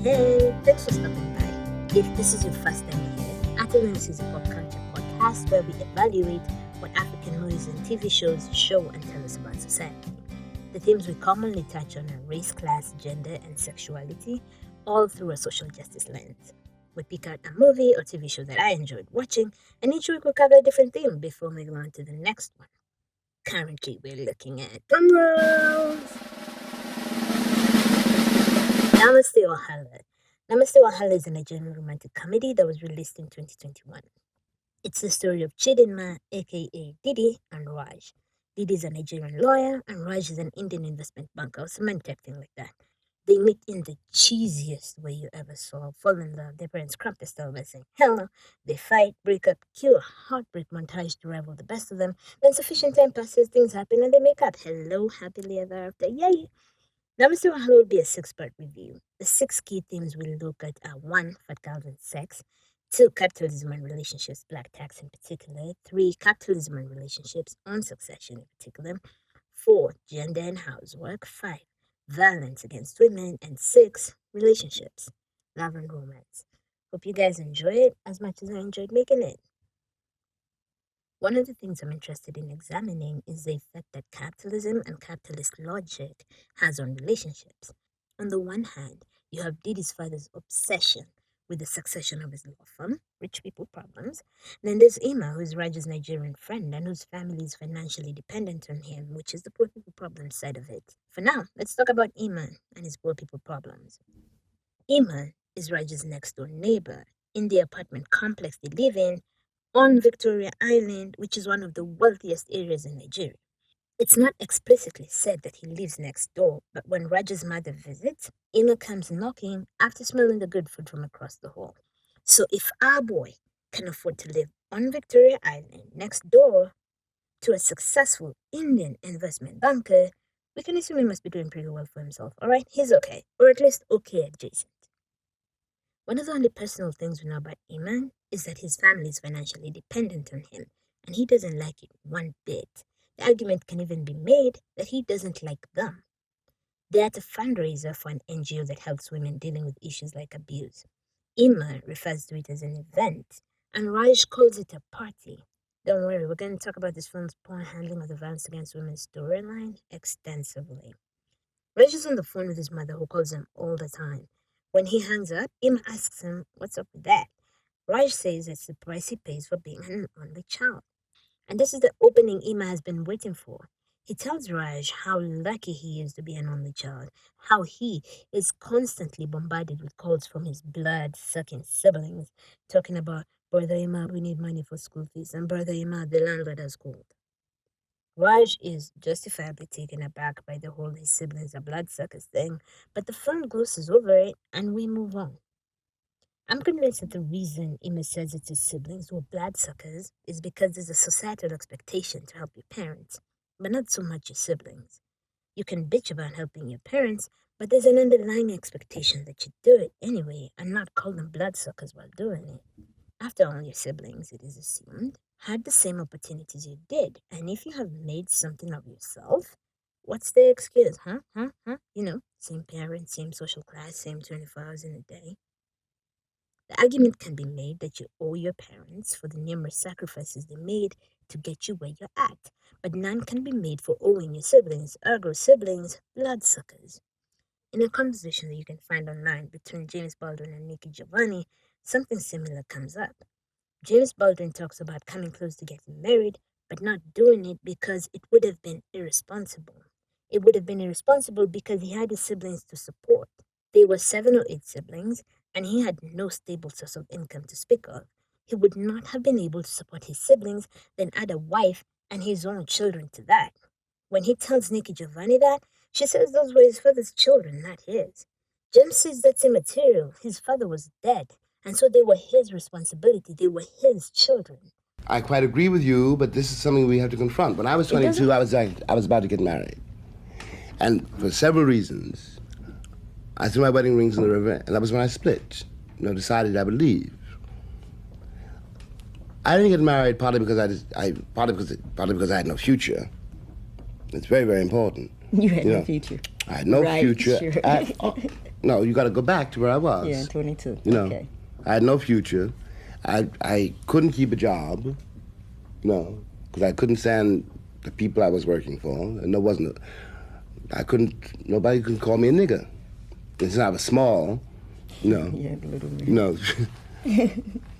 Hey, thanks for stopping by. If this is your first time here, Capitalism is a pop culture podcast where we evaluate what African movies and TV shows show and tell us about society. The themes we commonly touch on are race, class, gender, and sexuality, all through a social justice lens. We pick out a movie or TV show that I enjoyed watching, and each week we cover a different theme before moving on to the next one. Currently, we're looking at Namaste Wahala. Namaste Wahala is a Nigerian romantic comedy that was released in 2021. It's the story of Chidinma, aka Didi, and Raj. Didi is a Nigerian lawyer, and Raj is an Indian investment banker, or some type thing like that. They meet in the cheesiest way you ever saw, fall in love, their parents crump the style by saying hell no, they fight, break up, cue a heartbreak montage to rival the best of them, then sufficient time passes, things happen, and they make up. Hello, happily ever after, yay! Namaste Wahala will be a 6-part review. The 6 key themes we'll look at are 1. Fat girls and sex. 2. Capitalism and relationships, black tax in particular. 3. Capitalism and relationships, on succession in particular. 4. Gender and housework. 5. Violence against women. And 6. Relationships, love and romance. Hope you guys enjoy it as much as I enjoyed making it. One of the things I'm interested in examining is the effect that capitalism and capitalist logic has on relationships. On the one hand, you have Didi's father's obsession with the succession of his law firm, rich people problems. Then there's Ima, who is Raj's Nigerian friend and whose family is financially dependent on him, which is the poor people problem side of it. For now, let's talk about Ima and his poor people problems. Ima is Raj's next door neighbor in the apartment complex they live in on Victoria Island, which is one of the wealthiest areas in Nigeria. It's not explicitly said that he lives next door, but when Raj's mother visits, Ima comes knocking after smelling the good food from across the hall. So if our boy can afford to live on Victoria Island next door to a successful Indian investment banker, we can assume he must be doing pretty well for himself. Alright, he's okay, or at least okay adjacent. One of the only personal things we know about Iman is that his family is financially dependent on him, and he doesn't like it one bit. The argument can even be made that he doesn't like them. They're at a fundraiser for an NGO that helps women dealing with issues like abuse. Iman refers to it as an event, and Raj calls it a party. Don't worry, we're going to talk about this film's poor handling of the violence against women storyline extensively. Raj is on the phone with his mother, who calls him all the time. When he hangs up, Ima asks him, what's up with that? Raj says it's the price he pays for being an only child. And this is the opening Ima has been waiting for. He tells Raj how lucky he is to be an only child, how he is constantly bombarded with calls from his blood-sucking siblings, talking about, Brother Ima, we need money for school fees, and Brother Ima, the landlord has called. Raj is justifiably taken aback by the whole his siblings are bloodsuckers thing, but the film glosses over it and we move on. I'm convinced that the reason Ima says it's his siblings who are bloodsuckers is because there's a societal expectation to help your parents, but not so much your siblings. You can bitch about helping your parents, but there's an underlying expectation that you do it anyway and not call them bloodsuckers while doing it. After all, your siblings, it is assumed, had the same opportunities you did, and if you have made something of yourself, what's the excuse, huh? You know, same parents, same social class, same 24 hours in a day. The argument can be made that you owe your parents for the numerous sacrifices they made to get you where you're at, but none can be made for owing your siblings, ergo siblings, bloodsuckers. In a conversation that you can find online between James Baldwin and Nikki Giovanni, something similar comes up. James Baldwin talks about coming close to getting married, but not doing it because it would have been irresponsible. It would have been irresponsible because he had his siblings to support. They were 7 or 8 siblings, and he had no stable source of income to speak of. He would not have been able to support his siblings, then add a wife and his own children to that. When he tells Nikki Giovanni that, she says those were his father's children, not his. James says that's immaterial. His father was dead, and so they were his responsibility. They were his children. I quite agree with you, but this is something we have to confront. When I was 22, I was about to get married. And for several reasons, I threw my wedding rings in the river, and that was when I split. Decided I would leave. I didn't get married partly because I had no future. It's very, very important. You had no future. I had no future sure. at all. No, you got to go back to where I was. Yeah, 22. You know, okay. I had no future. I couldn't keep a job. No, because I couldn't stand the people I was working for, and there wasn't. Nobody could call me a nigger. And since I was small, Yeah, little man.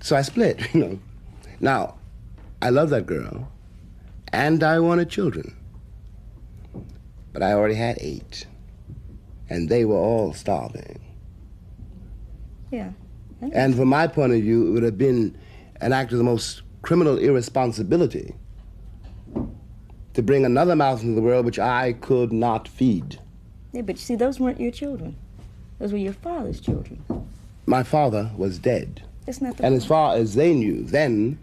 So I split. Now, I love that girl, and I wanted children, but I already had 8, and they were all starving. Yeah. And from my point of view, it would have been an act of the most criminal irresponsibility to bring another mouth into the world which I could not feed. Yeah, but you see, those weren't your children. Those were your father's children. My father was dead. That's not the And point. as far as they knew then,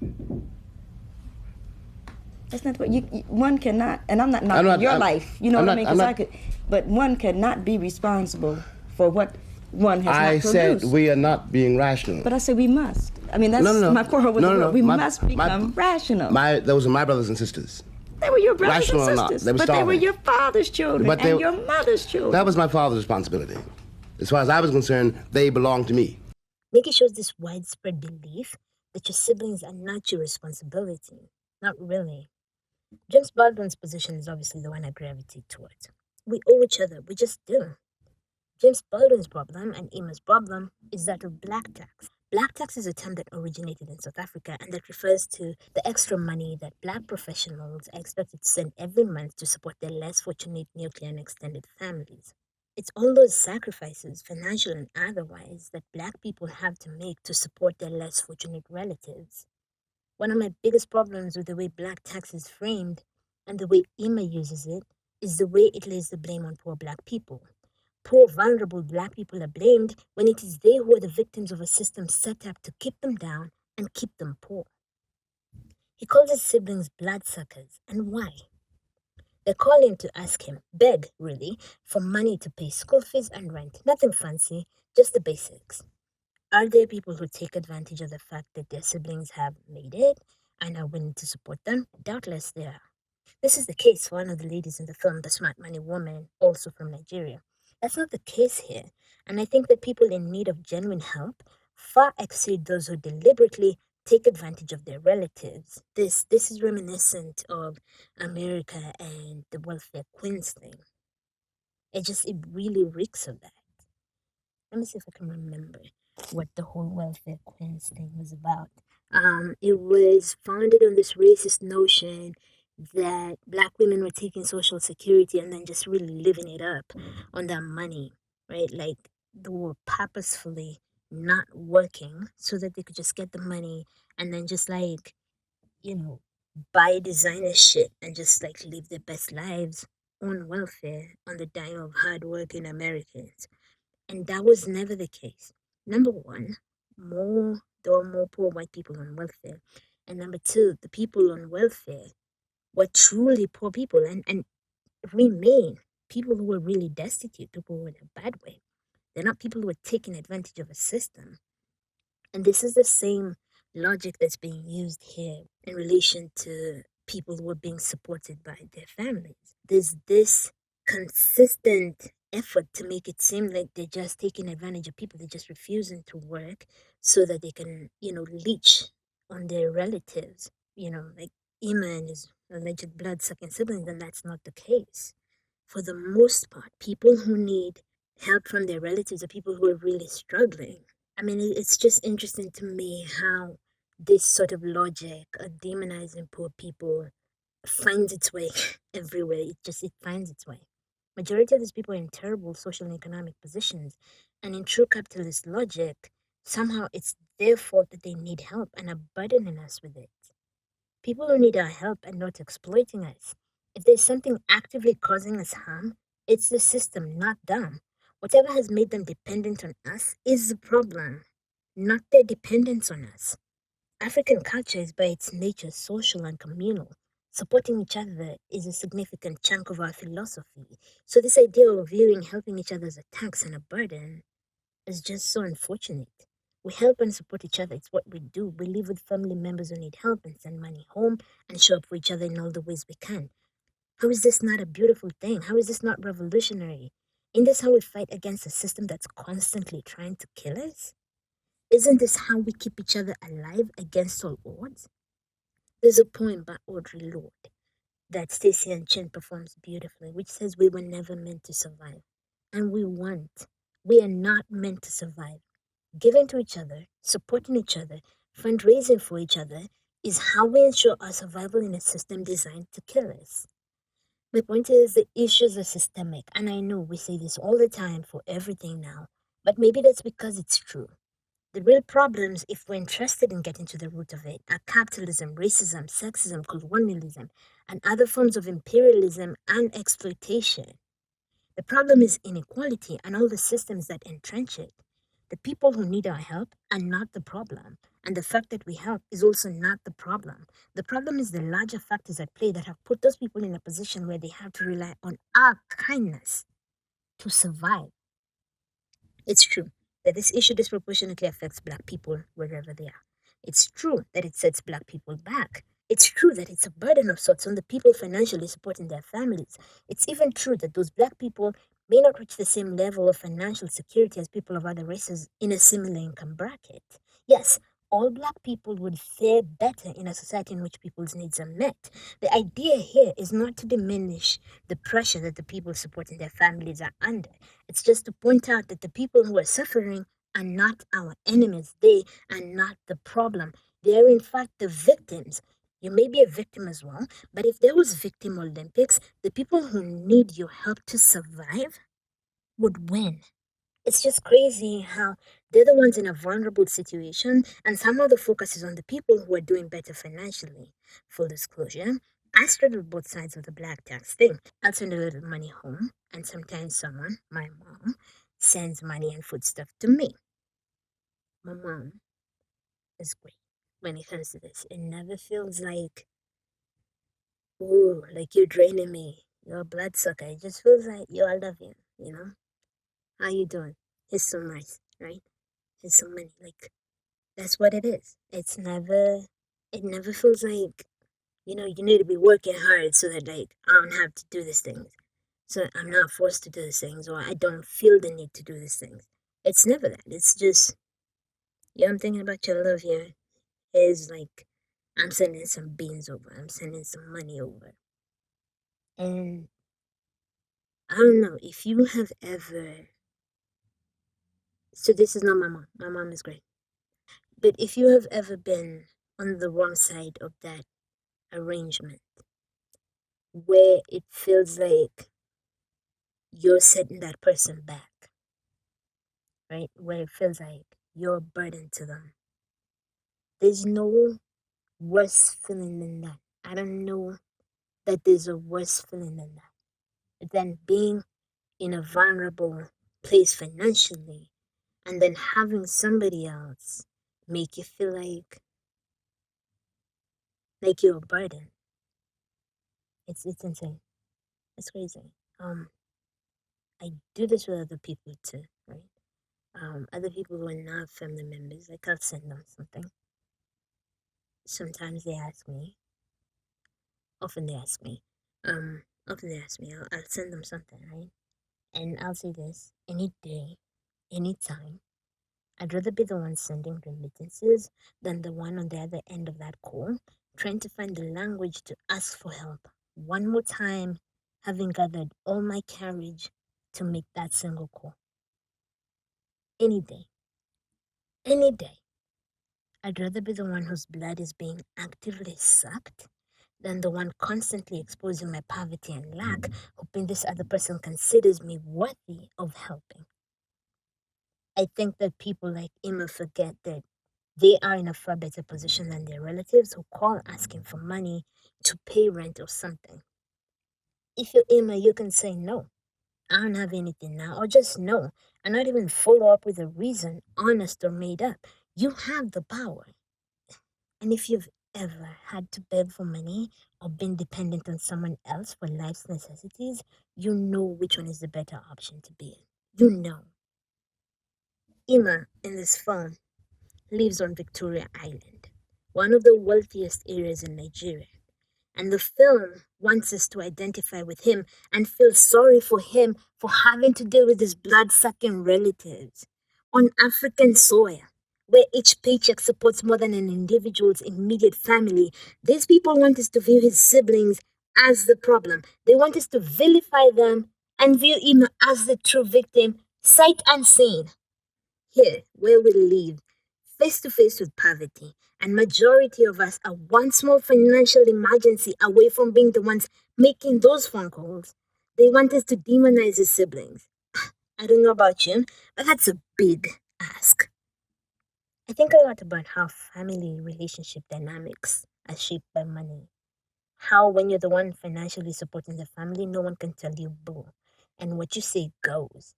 That's not what one cannot, and I'm not knocking your life, you know what I mean? Because but one cannot be responsible for what one has not produced. I said we are not being rational. But I said we must. I mean, that's my quarrel with the world. We must become rational. Those are my brothers and sisters. They were your brothers Rational and or sisters. not, They were your father's children and your mother's children. That was my father's responsibility. As far as I was concerned, they belonged to me. Mickey shows this widespread belief that your siblings are not your responsibility. Not really. James Baldwin's position is obviously the one I gravitate towards. We owe each other, we just do. James Baldwin's problem and Emma's problem is that of black tax. Black tax is a term that originated in South Africa and that refers to the extra money that black professionals are expected to send every month to support their less fortunate nuclear and extended families. It's all those sacrifices, financial and otherwise, that black people have to make to support their less fortunate relatives. One of my biggest problems with the way black tax is framed and the way Emma uses it is the way it lays the blame on poor black people. Poor, vulnerable black people are blamed when it is they who are the victims of a system set up to keep them down and keep them poor. He calls his siblings bloodsuckers, and why? They call him to ask him, beg really, for money to pay school fees and rent. Nothing fancy, just the basics. Are there people who take advantage of the fact that their siblings have made it and are willing to support them? Doubtless there are. This is the case for one of the ladies in the film, The Smart Money Woman, also from Nigeria. That's not the case here, and I think that people in need of genuine help far exceed those who deliberately take advantage of their relatives. This is reminiscent of America and the welfare queens thing. It really reeks of that. Let me see if I can remember what the whole welfare queens thing was about. It was founded on this racist notion that black women were taking social security and then just really living it up on their money, right? Like they were purposefully not working so that they could just get the money and then just buy designer shit and just live their best lives on welfare on the dime of hardworking Americans. And that was never the case. Number one, there were more poor white people on welfare. And number two, the people on welfare were truly poor people and remain people who were really destitute, people who were in a bad way. They're not people who are taking advantage of a system. And this is the same logic that's being used here in relation to people who are being supported by their families. There's this consistent effort to make it seem like they're just taking advantage of people. They're just refusing to work so that they can, leech on their relatives, like Emma and his alleged blood-sucking siblings, and that's not the case. For the most part, people who need help from their relatives are people who are really struggling. I mean, it's just interesting to me how this sort of logic of demonizing poor people finds its way everywhere. It finds its way. Majority of these people are in terrible social and economic positions, and in true capitalist logic, somehow it's their fault that they need help and are burdening us with it. People who need our help are not exploiting us. If there's something actively causing us harm, it's the system, not them. Whatever has made them dependent on us is the problem, not their dependence on us. African culture is by its nature social and communal. Supporting each other is a significant chunk of our philosophy. So this idea of viewing helping each other as a tax and a burden is just so unfortunate. We help and support each other. It's what we do. We live with family members who need help and send money home and show up for each other in all the ways we can. How is this not a beautiful thing? How is this not revolutionary? Isn't this how we fight against a system that's constantly trying to kill us? Isn't this how we keep each other alive against all odds? There's a poem by Audre Lorde that Stacey and Chin performs beautifully, which says we were never meant to survive. And we weren't. We are not meant to survive. Giving to each other, supporting each other, fundraising for each other is how we ensure our survival in a system designed to kill us. My point is the issues are systemic, and I know we say this all the time for everything now, but maybe that's because it's true. The real problems, if we're interested in getting to the root of it, are capitalism, racism, sexism, colonialism, and other forms of imperialism and exploitation. The problem is inequality and all the systems that entrench it. The people who need our help are not the problem, and the fact that we help is also not the problem. The problem is the larger factors at play that have put those people in a position where they have to rely on our kindness to survive. It's true that this issue disproportionately affects Black people wherever they are. It's true that it sets Black people back. It's true that it's a burden of sorts on the people financially supporting their families. It's even true that those Black people may not reach the same level of financial security as people of other races in a similar income bracket. Yes, all Black people would fare better in a society in which people's needs are met. The idea here is not to diminish the pressure that the people supporting their families are under. It's just to point out that the people who are suffering are not our enemies. They are not the problem. They are, in fact, the victims. You may be a victim as well, but if there was Victim Olympics, the people who need your help to survive would win. It's just crazy how they're the ones in a vulnerable situation, and somehow the focus is on the people who are doing better financially. Full disclosure, I straddle both sides of the black tax thing. I'll send a little money home, and sometimes someone, my mom, sends money and foodstuff to me. My mom is great when it comes to this. It never feels like, ooh, like you're draining me. You're a bloodsucker. It just feels like, yo, I love you, you know? How you doing? Here's some rice, right? Here's some money. Like, that's what it is. It never feels like, you need to be working hard so that, like, I don't have to do these things. So I'm not forced to do these things, or I don't feel the need to do these things. It's never that. It's just, yeah, I'm thinking about your love here. Is like, I'm sending some beans over. I'm sending some money over. And I don't know if you have ever. So this is not my mom. My mom is great. But if you have ever been on the wrong side of that arrangement, where it feels like you're setting that person back, right? Where it feels like you're a burden to them. There's no worse feeling than that. I don't know that there's a worse feeling than that. Than being in a vulnerable place financially and then having somebody else make you feel like you're a burden. It's insane. It's crazy. I do this with other people too, right? Other people who are not family members, like I'll send them something. Sometimes they ask me, often they ask me, often they ask me, I'll send them something, right? And I'll say this, any day, anytime, I'd rather be the one sending remittances than the one on the other end of that call, trying to find the language to ask for help. One more time, having gathered all my courage to make that single call. Any day. Any day. I'd rather be the one whose blood is being actively sucked than the one constantly exposing my poverty and lack, hoping this other person considers me worthy of helping. I think that people like Emma forget that they are in a far better position than their relatives who call asking for money to pay rent or something. If you're Emma, you can say no. I don't have anything now, or just no, and not even follow up with a reason, honest or made up. You have the power. And if you've ever had to beg for money or been dependent on someone else for life's necessities, you know which one is the better option to be in. You know. Emma, in this film, lives on Victoria Island, one of the wealthiest areas in Nigeria. And the film wants us to identify with him and feel sorry for him for having to deal with his blood-sucking relatives on African soil, where each paycheck supports more than an individual's immediate family. These people want us to view his siblings as the problem. They want us to vilify them and view him as the true victim, sight unseen. Here, where we live, face to face with poverty, and majority of us are one small financial emergency away from being the ones making those phone calls. They want us to demonize his siblings. I don't know about you, but that's a big ask. I think a lot about how family relationship dynamics are shaped by money. How, when you're the one financially supporting the family, no one can tell you boo. And what you say goes.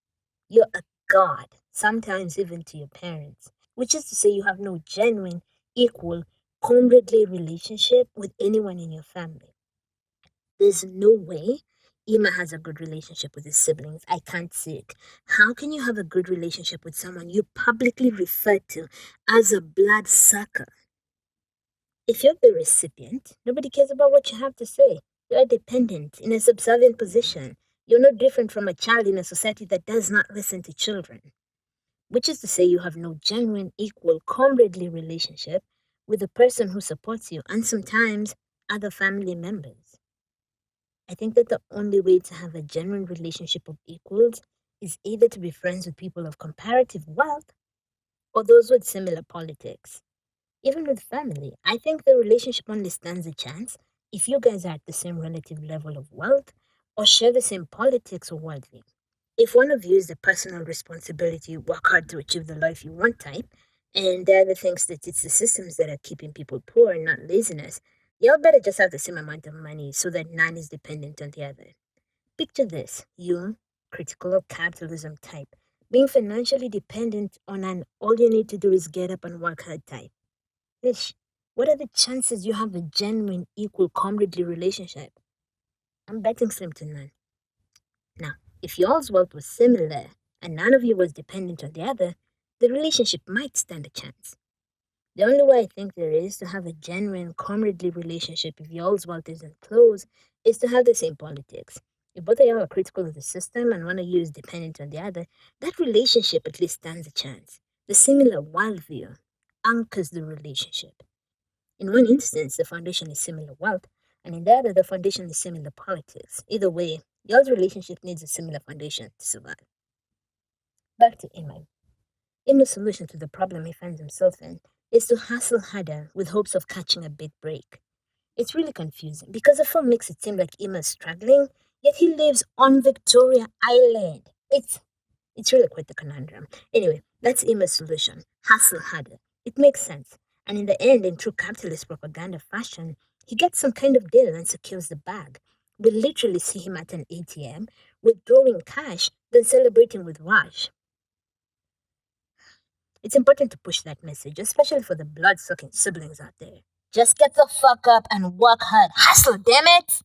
You're a god, sometimes even to your parents, which is to say, you have no genuine, equal, comradely relationship with anyone in your family. There's no way Ima has a good relationship with his siblings. I can't see it. How can you have a good relationship with someone you publicly refer to as a blood sucker? If you're the recipient, nobody cares about what you have to say. You're dependent in a subservient position. You're no different from a child in a society that does not listen to children, which is to say, you have no genuine, equal, comradely relationship with the person who supports you and sometimes other family members. I think that the only way to have a genuine relationship of equals is either to be friends with people of comparative wealth or those with similar politics. Even with family, I think the relationship only stands a chance if you guys are at the same relative level of wealth or share the same politics or worldview. If one of you is the personal responsibility, work hard to achieve the life you want type, and the other thinks that it's the systems that are keeping people poor and not laziness, y'all better just have the same amount of money so that none is dependent on the other. Picture this, you, critical of capitalism type, being financially dependent on an all you need to do is get up and work hard type. Ish, what are the chances you have a genuine, equal, comradely relationship? I'm betting slim to none. Now, if y'all's wealth was similar and none of you was dependent on the other, the relationship might stand a chance. The only way I think there is to have a genuine, comradely relationship if y'all's wealth isn't close is to have the same politics. If both of y'all are critical of the system and one of you is dependent on the other, that relationship at least stands a chance. The similar worldview anchors the relationship. In one instance, the foundation is similar wealth, and in the other, the foundation is similar politics. Either way, y'all's relationship needs a similar foundation to survive. Back to Iman. Iman's solution to the problem he finds himself in is to hustle harder with hopes of catching a big break. It's really confusing because the film makes it seem like Iman's struggling, yet he lives on Victoria Island. It's really quite the conundrum. Anyway, that's Ima's solution. Hustle harder. It makes sense. And in the end, in true capitalist propaganda fashion, he gets some kind of deal and secures the bag. We literally see him at an ATM, withdrawing cash, then celebrating with Raj. It's important to push that message, especially for the blood-sucking siblings out there. Just get the fuck up and work hard. Hustle, damn it!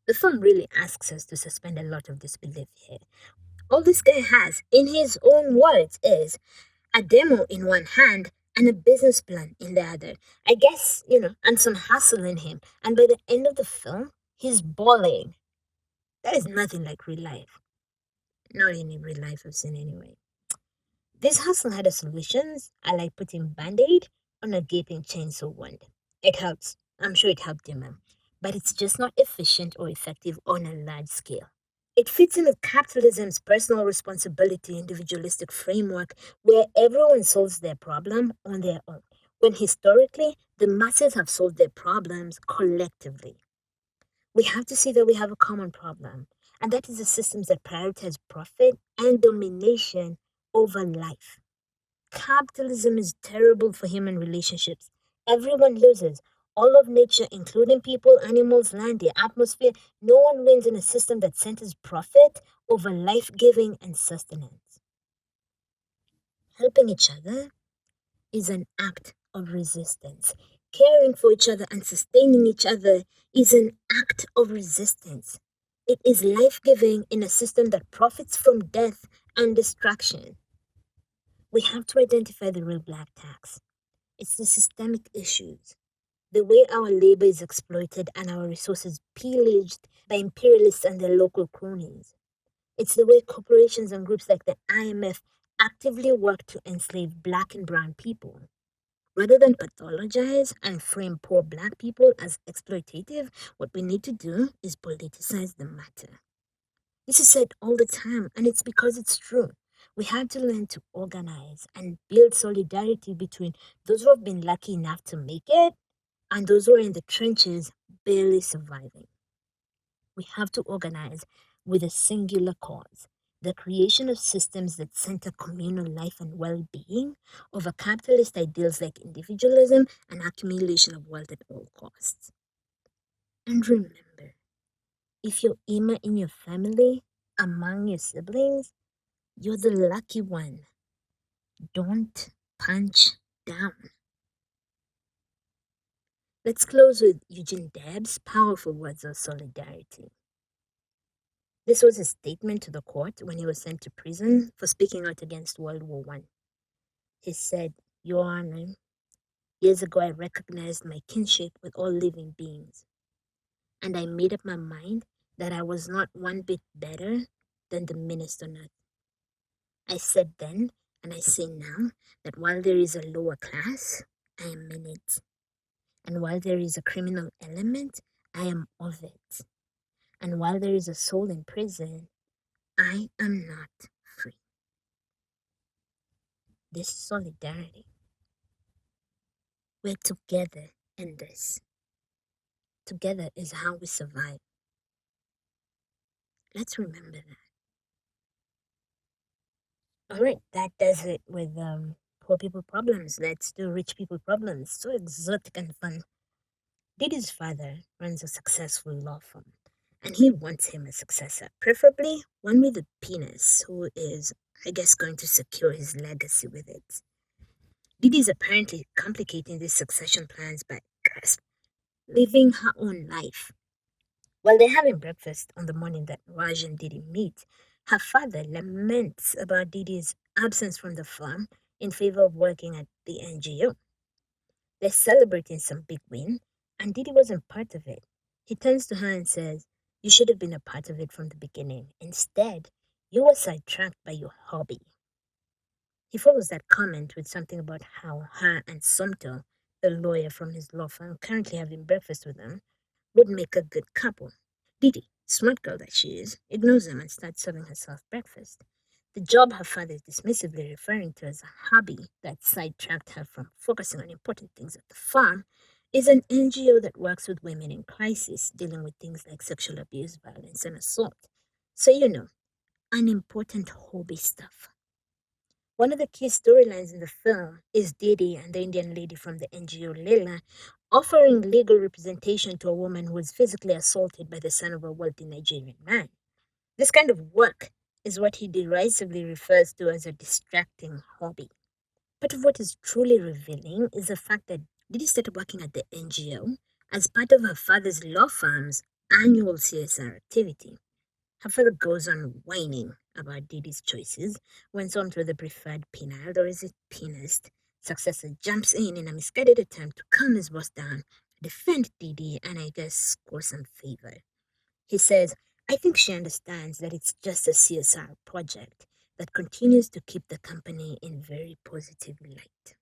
The film really asks us to suspend a lot of disbelief here. All this guy has, in his own words, is a demo in one hand and a business plan in the other. I guess, and some hustle in him. And by the end of the film, he's balling. That is nothing like real life. Not any real life I've seen anyway. This hustle had a solutions. I like putting band-aid on a gaping chainsaw wound. It helps. I'm sure it helped him, but it's just not efficient or effective on a large scale. It fits in with capitalism's personal responsibility individualistic framework where everyone solves their problem on their own, when historically the masses have solved their problems collectively. We have to see that we have a common problem, and that is the systems that prioritize profit and domination over life. Capitalism is terrible for human relationships. Everyone loses. All of nature, including people, animals, land, the atmosphere, no one wins in a system that centers profit over life giving and sustenance. Helping each other is an act of resistance. Caring for each other and sustaining each other is an act of resistance. It is life giving in a system that profits from death and destruction. We have to identify the real black tax. It's the systemic issues. the way our labor is exploited and our resources pillaged by imperialists and their local cronies. It's the way corporations and groups like the IMF actively work to enslave black and brown people. Rather than pathologize and frame poor black people as exploitative, what we need to do is politicize the matter. This is said all the time, and it's because it's true. We have to learn to organize and build solidarity between those who have been lucky enough to make it and those who are in the trenches barely surviving. We have to organize with a singular cause: the creation of systems that center communal life and well being over capitalist ideals like individualism and accumulation of wealth at all costs. And remember, if you're Ima in your family, among your siblings, you're the lucky one. Don't punch down. Let's close with Eugene Debs' powerful words of solidarity. This was his statement to the court when he was sent to prison for speaking out against World War I. He said, "Your Honor, years ago I recognized my kinship with all living beings, and I made up my mind that I was not one bit better than the meanest on earth. I said then, and I say now, that while there is a lower class, I am in it. And while there is a criminal element, I am of it. And while there is a soul in prison, I am not free." This is solidarity. We're together in this. Together is how we survive. Let's remember that. All right, that does it with poor people problems. Let's do rich people problems. So exotic and fun. Didi's father runs a successful law firm, and he wants him a successor, preferably one with a penis who is, I guess, going to secure his legacy with it. Didi is apparently complicating these succession plans by living her own life. While they're having breakfast on the morning that Raj and Didi meet, her father laments about Didi's absence from the farm in favor of working at the NGO. They're celebrating some big win, and Didi wasn't part of it. He turns to her and says, "You should have been a part of it from the beginning. Instead, you were sidetracked by your hobby." He follows that comment with something about how her and Sumto, the lawyer from his law firm currently having breakfast with them, would make a good couple. Didi, smart girl that she is, ignores him and starts serving herself breakfast. The job her father is dismissively referring to as a hobby that sidetracked her from focusing on important things at the farm is an NGO that works with women in crisis, dealing with things like sexual abuse, violence, and assault. So, unimportant hobby stuff. One of the key storylines in the film is Didi and the Indian lady from the NGO, Leila, offering legal representation to a woman who was physically assaulted by the son of a wealthy Nigerian man. This kind of work is what he derisively refers to as a distracting hobby. But what is truly revealing is the fact that Didi started working at the NGO as part of her father's law firm's annual CSR activity. Her father goes on whining about Didi's choices when someone with the preferred penile, or is it penist, successor jumps in a misguided attempt to calm his boss down, defend Didi, and I guess score some favor. He says, "I think she understands that it's just a CSR project that continues to keep the company in very positive light."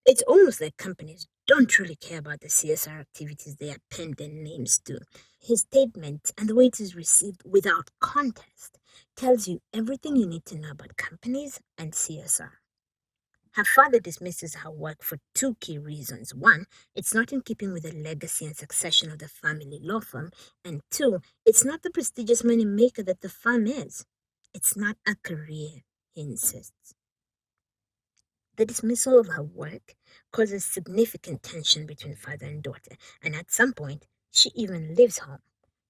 It's almost like companies don't really care about the CSR activities they append their names to. His statement and the way it is received without context tells you everything you need to know about companies and CSR. Her father dismisses her work for two key reasons. One, it's not in keeping with the legacy and succession of the family law firm. And two, it's not the prestigious money maker that the firm is. It's not a career, he insists. The dismissal of her work causes significant tension between father and daughter, and at some point, she even leaves home.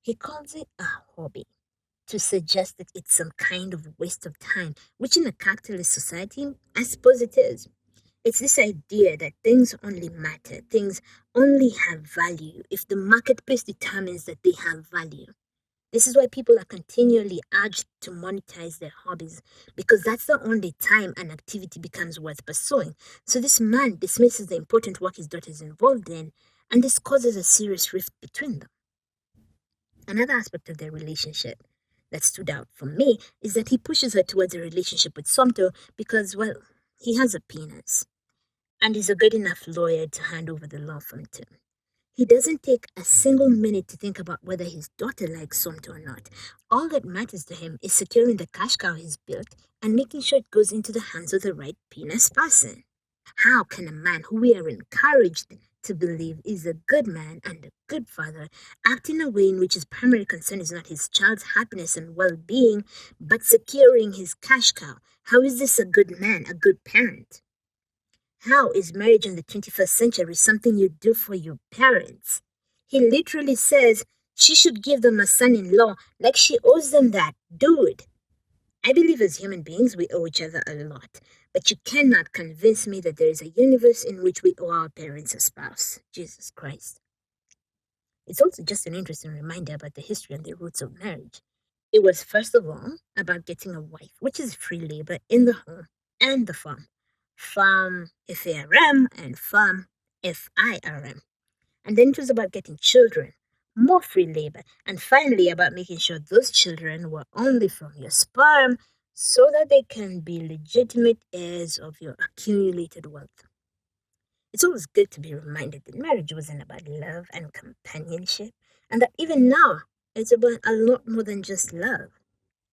He calls it a hobby, to suggest that it's some kind of waste of time, which in a capitalist society, I suppose it is. It's this idea that things only matter, things only have value if the marketplace determines that they have value. This is why people are continually urged to monetize their hobbies, because that's the only time an activity becomes worth pursuing. So this man dismisses the important work his daughter is involved in, and this causes a serious rift between them. Another aspect of their relationship that stood out for me is that he pushes her towards a relationship with Somto because, well, he has a penis and is a good enough lawyer to hand over the law firm to. He doesn't take a single minute to think about whether his daughter likes Somto or not. All that matters to him is securing the cash cow he's built and making sure it goes into the hands of the right penis person. How can a man who we are encouraged to believe is a good man and a good father act in a way in which his primary concern is not his child's happiness and well being, but securing his cash cow? How is this a good man, a good parent? How is marriage in the 21st century something you do for your parents? He literally says she should give them a son in law like she owes them that. Dude. I believe as human beings we owe each other a lot, but you cannot convince me that there is a universe in which we owe our parents a spouse. Jesus Christ. It's also just an interesting reminder about the history and the roots of marriage. It was first of all about getting a wife, which is free labor in the home and the farm. Farm FARM and farm FIRM. And then it was about getting children, more free labor, and finally about making sure those children were only from your sperm so that they can be legitimate heirs of your accumulated wealth. It's always good to be reminded that marriage wasn't about love and companionship, and that even now, it's about a lot more than just love.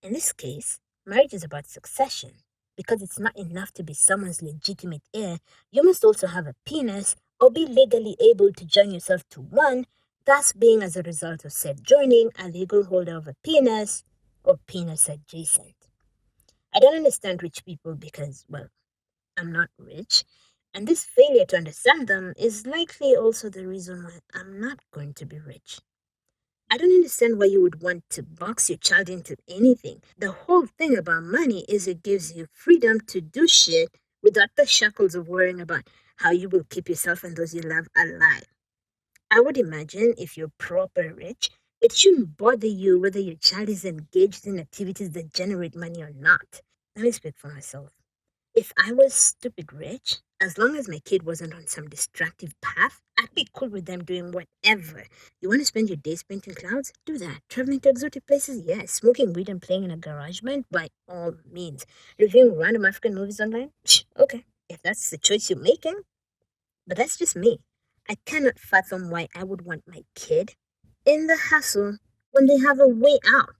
In this case, marriage is about succession. Because it's not enough to be someone's legitimate heir, you must also have a penis or be legally able to join yourself to one, thus being as a result of said joining a legal holder of a penis or penis adjacent. I don't understand rich people because, well, I'm not rich, and this failure to understand them is likely also the reason why I'm not going to be rich. I don't understand why you would want to box your child into anything. The whole thing about money is it gives you freedom to do shit without the shackles of worrying about how you will keep yourself and those you love alive. I would imagine if you're proper rich, it shouldn't bother you whether your child is engaged in activities that generate money or not. Let me speak for myself. If I was stupid rich, as long as my kid wasn't on some destructive path, I'd be cool with them doing whatever. You want to spend your days painting clouds? Do that. Traveling to exotic places? Yes. Smoking weed and playing in a garage band? By all means. Reviewing random African movies online? Okay. If that's the choice you're making. But that's just me. I cannot fathom why I would want my kid in the hassle when they have a way out.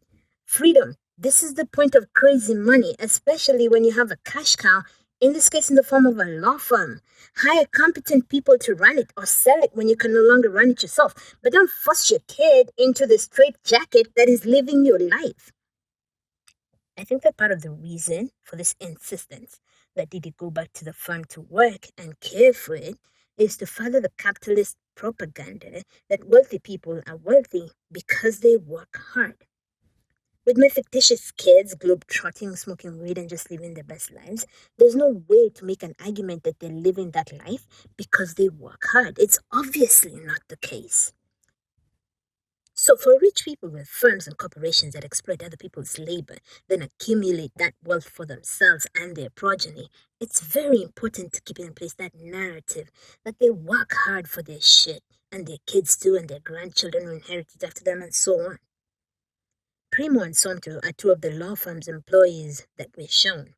Freedom. This is the point of crazy money, especially when you have a cash cow, in this case in the form of a law firm. Hire competent people to run it or sell it when you can no longer run it yourself. But don't force your kid into the straitjacket that is living your life. I think that part of the reason for this insistence that Didi go back to the farm to work and care for it is to further the capitalist propaganda that wealthy people are wealthy because they work hard. With my fictitious kids globe-trotting, smoking weed, and just living their best lives, there's no way to make an argument that they're living that life because they work hard. It's obviously not the case. So for rich people with firms and corporations that exploit other people's labor, then accumulate that wealth for themselves and their progeny, it's very important to keep in place that narrative that they work hard for their shit, and their kids too, and their grandchildren will inherit it after them, and so on. Primo and Sonto are two of the law firm's employees that were shown.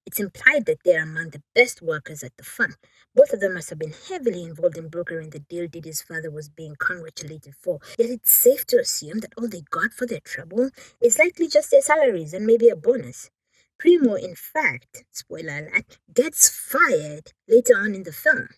It's implied that they are among the best workers at the firm. Both of them must have been heavily involved in brokering the deal Didi's father was being congratulated for. Yet it's safe to assume that all they got for their trouble is likely just their salaries and maybe a bonus. Primo, in fact, spoiler alert, gets fired later on in the film.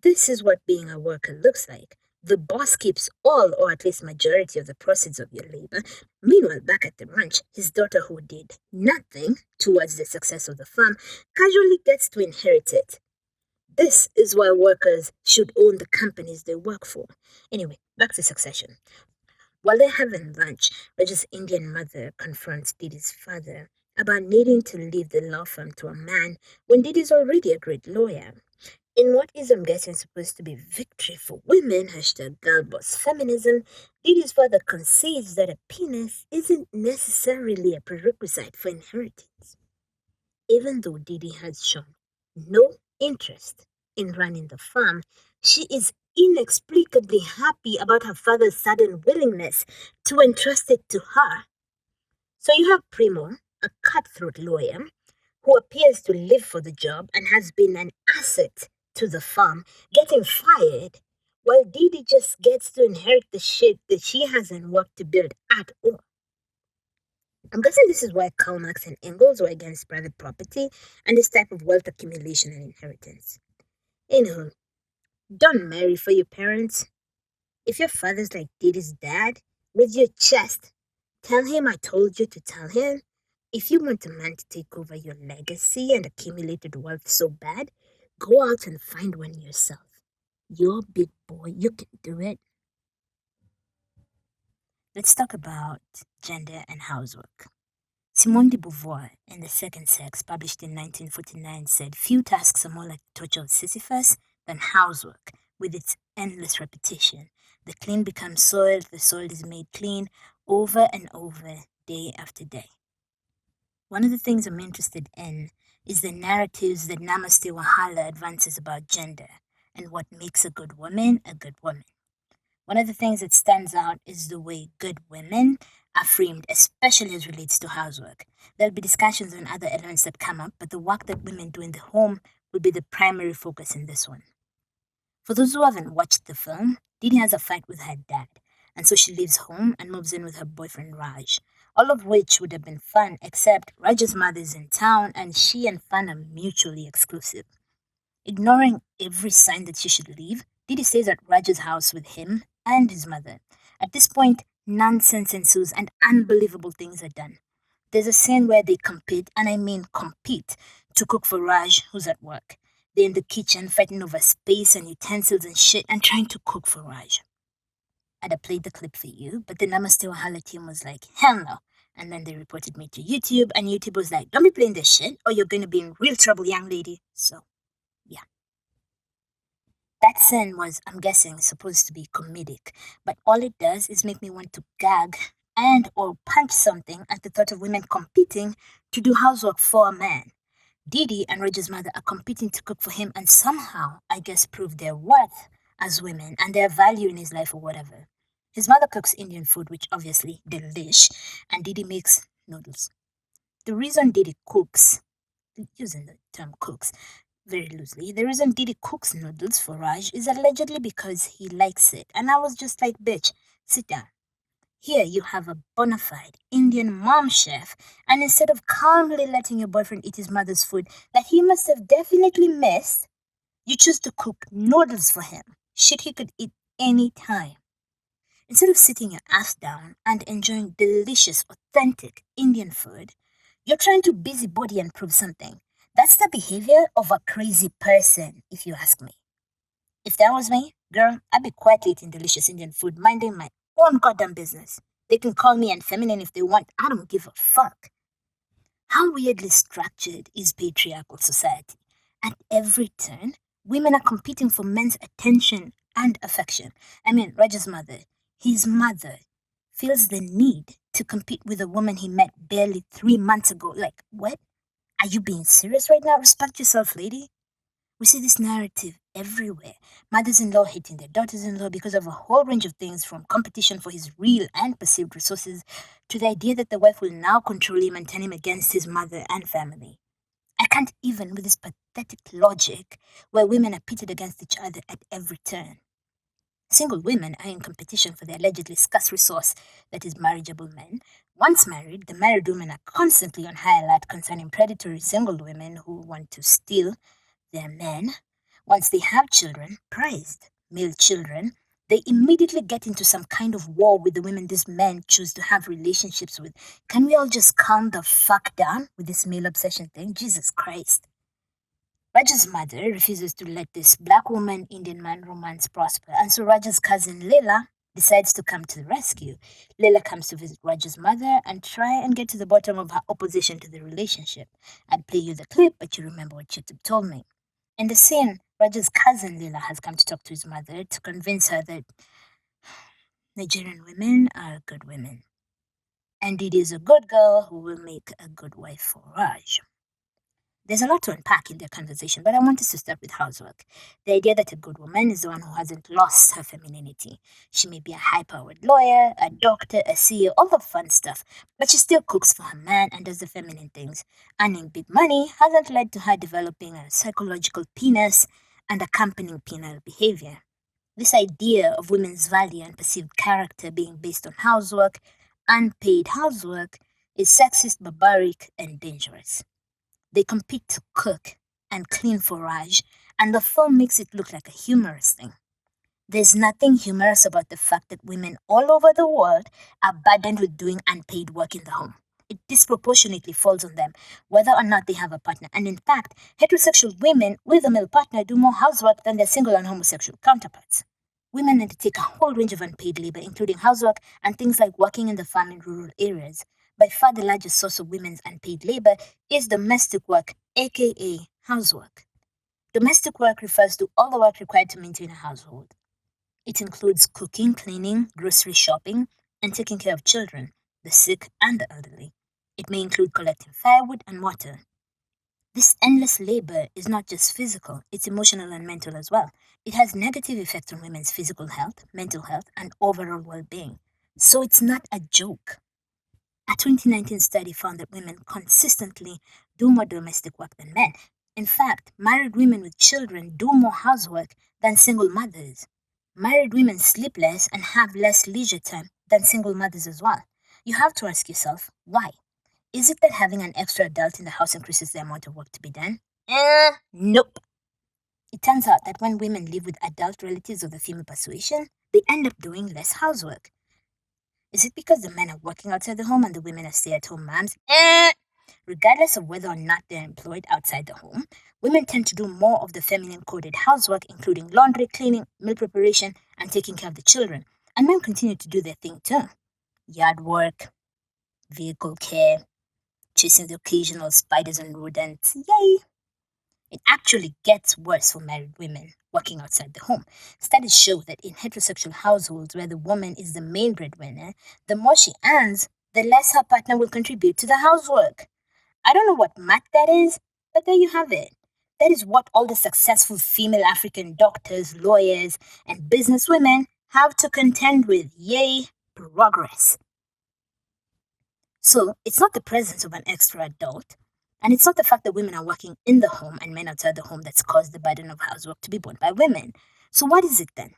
This is what being a worker looks like. The boss keeps all, or at least majority, of the proceeds of your labor. Meanwhile, back at the ranch, his daughter, who did nothing towards the success of the farm, casually gets to inherit it. This is why workers should own the companies they work for. Anyway, back to succession. While they're having lunch, Reggie's Indian mother confronts Didi's father about needing to leave the law firm to a man when Didi's already a great lawyer. In what is, I'm guessing, supposed to be victory for women, hashtag girl boss feminism, Didi's father concedes that a penis isn't necessarily a prerequisite for inheritance, even though Didi has shown no interest in running the farm. She is inexplicably happy about her father's sudden willingness to entrust it to her. So you have Primo, a cutthroat lawyer who appears to live for the job and has been an asset to the farm, getting fired, while Didi just gets to inherit the shit that she hasn't worked to build at all. I'm guessing this is why Karl Marx and Engels were against private property and this type of wealth accumulation and inheritance. Anywho, don't marry for your parents. If your father's like Didi's dad, with your chest, tell him I told you to tell him. If you want a man to take over your legacy and accumulated wealth so bad, go out and find one yourself. You're a big boy, you can do it. Let's talk about gender and housework. Simone de Beauvoir, in The Second Sex, published in 1949, said, "Few tasks are more like the torture of Sisyphus than housework, with its endless repetition. The clean becomes soiled, the soiled is made clean, over and over, day after day." One of the things I'm interested in is the narratives that Namaste Wahala advances about gender and what makes a good woman a good woman. One of the things that stands out is the way good women are framed, especially as relates to housework. There'll be discussions on other elements that come up, but the work that women do in the home will be the primary focus in this one. For those who haven't watched the film, Didi has a fight with her dad, and so she leaves home and moves in with her boyfriend Raj. All of which would have been fun, except Raj's mother is in town and she and Fan are mutually exclusive. Ignoring every sign that she should leave, Didi stays at Raj's house with him and his mother. At this point, nonsense ensues and unbelievable things are done. There's a scene where they compete, and I mean compete, to cook for Raj, who's at work. They're in the kitchen fighting over space and utensils and shit and trying to cook for Raj. I'd have played the clip for you, but the Namaste Wahala team was like, hell no. And then they reported me to YouTube, and YouTube was like, don't be playing this shit or you're gonna be in real trouble, young lady. So, yeah. That scene was, I'm guessing, supposed to be comedic, but all it does is make me want to gag and or punch something at the thought of women competing to do housework for a man. Didi and Roger's mother are competing to cook for him and somehow, I guess, prove their worth as women and their value in his life or whatever. His mother cooks Indian food, which obviously delish, and Didi makes noodles. The reason Didi cooks, using the term cooks, very loosely, the reason Didi cooks noodles for Raj is allegedly because he likes it. And I was just like, bitch, sit down. Here you have a bona fide Indian mom chef, and instead of calmly letting your boyfriend eat his mother's food that he must have definitely missed, you choose to cook noodles for him. Shit he could eat any time. Instead of sitting your ass down and enjoying delicious, authentic Indian food, you're trying to busybody and prove something. That's the behavior of a crazy person, if you ask me. If that was me, girl, I'd be quietly eating delicious Indian food, minding my own goddamn business. They can call me unfeminine if they want. I don't give a fuck. How weirdly structured is patriarchal society? At every turn, women are competing for men's attention and affection. I mean, Raja's mother, his mother, feels the need to compete with a woman he met barely 3 months ago. Like, what? Are you being serious right now? Respect yourself, lady. We see this narrative everywhere. Mothers-in-law hating their daughters-in-law because of a whole range of things, from competition for his real and perceived resources to the idea that the wife will now control him and turn him against his mother and family. I can't even with this pathetic logic where women are pitted against each other at every turn. Single women are in competition for the allegedly scarce resource that is marriageable men. Once married, the married women are constantly on high alert concerning predatory single women who want to steal their men. Once they have children, prized male children, they immediately get into some kind of war with the women these men choose to have relationships with. Can we all just calm the fuck down with this male obsession thing? Jesus Christ. Raja's mother refuses to let this black woman Indian man romance prosper, and so Raja's cousin Leela decides to come to the rescue. Leela comes to visit Raja's mother and try and get to the bottom of her opposition to the relationship. I'd play you the clip, but you remember what YouTube told me. In the scene, Raj's cousin Lila has come to talk to his mother to convince her that Nigerian women are good women. And Didi is a good girl who will make a good wife for Raj. There's a lot to unpack in their conversation, but I want us to start with housework. The idea that a good woman is the one who hasn't lost her femininity. She may be a high powered lawyer, a doctor, a CEO, all the fun stuff, but she still cooks for her man and does the feminine things. Earning big money hasn't led to her developing a psychological penis and accompanying penile behavior. This idea of women's value and perceived character being based on housework, unpaid housework, is sexist, barbaric, and dangerous. They compete to cook and clean for Raj, and the film makes it look like a humorous thing. There's nothing humorous about the fact that women all over the world are burdened with doing unpaid work in the home. It disproportionately falls on them, whether or not they have a partner. And in fact, heterosexual women with a male partner do more housework than their single and homosexual counterparts. Women undertake a whole range of unpaid labor, including housework and things like working in the farm in rural areas. By far the largest source of women's unpaid labor is domestic work, aka housework. Domestic work refers to all the work required to maintain a household. It includes cooking, cleaning, grocery shopping, and taking care of children, the sick, and the elderly. It may include collecting firewood and water. This endless labor is not just physical, it's emotional and mental as well. It has negative effects on women's physical health, mental health, and overall well being. So it's not a joke. A 2019 study found that women consistently do more domestic work than men. In fact, married women with children do more housework than single mothers. Married women sleep less and have less leisure time than single mothers as well. You have to ask yourself, why? Is it that having an extra adult in the house increases the amount of work to be done? Nope. It turns out that when women live with adult relatives of the female persuasion, they end up doing less housework. Is it because the men are working outside the home and the women are stay-at-home moms? Regardless of whether or not they're employed outside the home, women tend to do more of the feminine-coded housework, including laundry, cleaning, meal preparation, and taking care of the children. And men continue to do their thing too. Yard work, vehicle care, chasing the occasional spiders and rodents. Yay! It actually gets worse for married women working outside the home. Studies show that in heterosexual households where the woman is the main breadwinner, the more she earns, the less her partner will contribute to the housework. I don't know what math that is, but there you have it. That is what all the successful female African doctors, lawyers, and businesswomen have to contend with. Yay, progress. So it's not the presence of an extra adult, and it's not the fact that women are working in the home and men outside the home that's caused the burden of housework to be borne by women. So what is it then?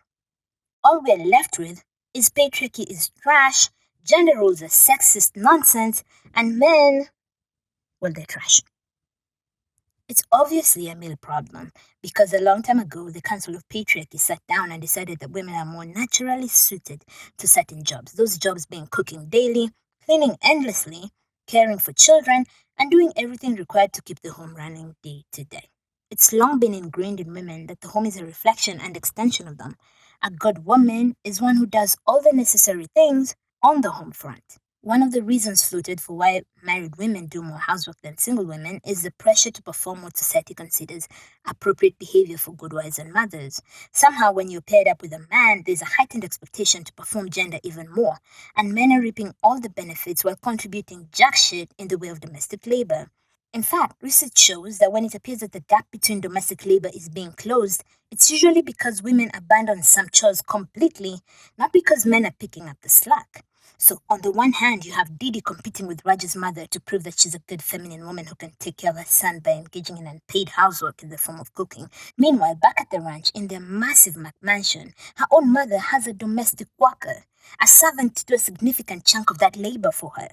All we're left with is patriarchy is trash, gender roles are sexist nonsense, and men, well, they're trash. It's obviously a male problem because a long time ago, the Council of Patriarchy sat down and decided that women are more naturally suited to certain jobs. Those jobs being cooking daily, cleaning endlessly, caring for children, and doing everything required to keep the home running day to day. It's long been ingrained in women that the home is a reflection and extension of them. A good woman is one who does all the necessary things on the home front. One of the reasons floated for why married women do more housework than single women is the pressure to perform what society considers appropriate behavior for good wives and mothers. Somehow, when you're paired up with a man, there's a heightened expectation to perform gender even more, and men are reaping all the benefits while contributing jack shit in the way of domestic labor. In fact, research shows that when it appears that the gap between domestic labor is being closed, it's usually because women abandon some chores completely, not because men are picking up the slack. So, on the one hand, you have Didi competing with Raj's mother to prove that she's a good feminine woman who can take care of her son by engaging in unpaid housework in the form of cooking. Meanwhile, back at the ranch, in their massive mansion, her own mother has a domestic worker, a servant to do a significant chunk of that labor for her.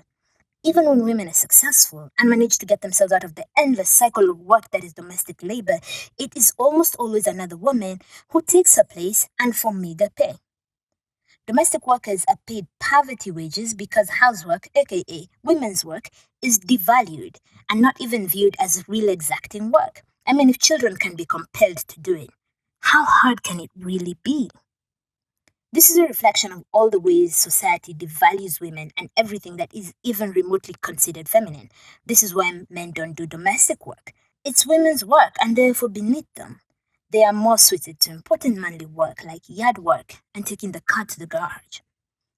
Even when women are successful and manage to get themselves out of the endless cycle of work that is domestic labor, it is almost always another woman who takes her place and for meager pay. Domestic workers are paid poverty wages because housework, aka women's work, is devalued and not even viewed as real exacting work. I mean, if children can be compelled to do it, how hard can it really be? This is a reflection of all the ways society devalues women and everything that is even remotely considered feminine. This is why men don't do domestic work. It's women's work and therefore beneath them. They are more suited to important manly work like yard work and taking the car to the garage.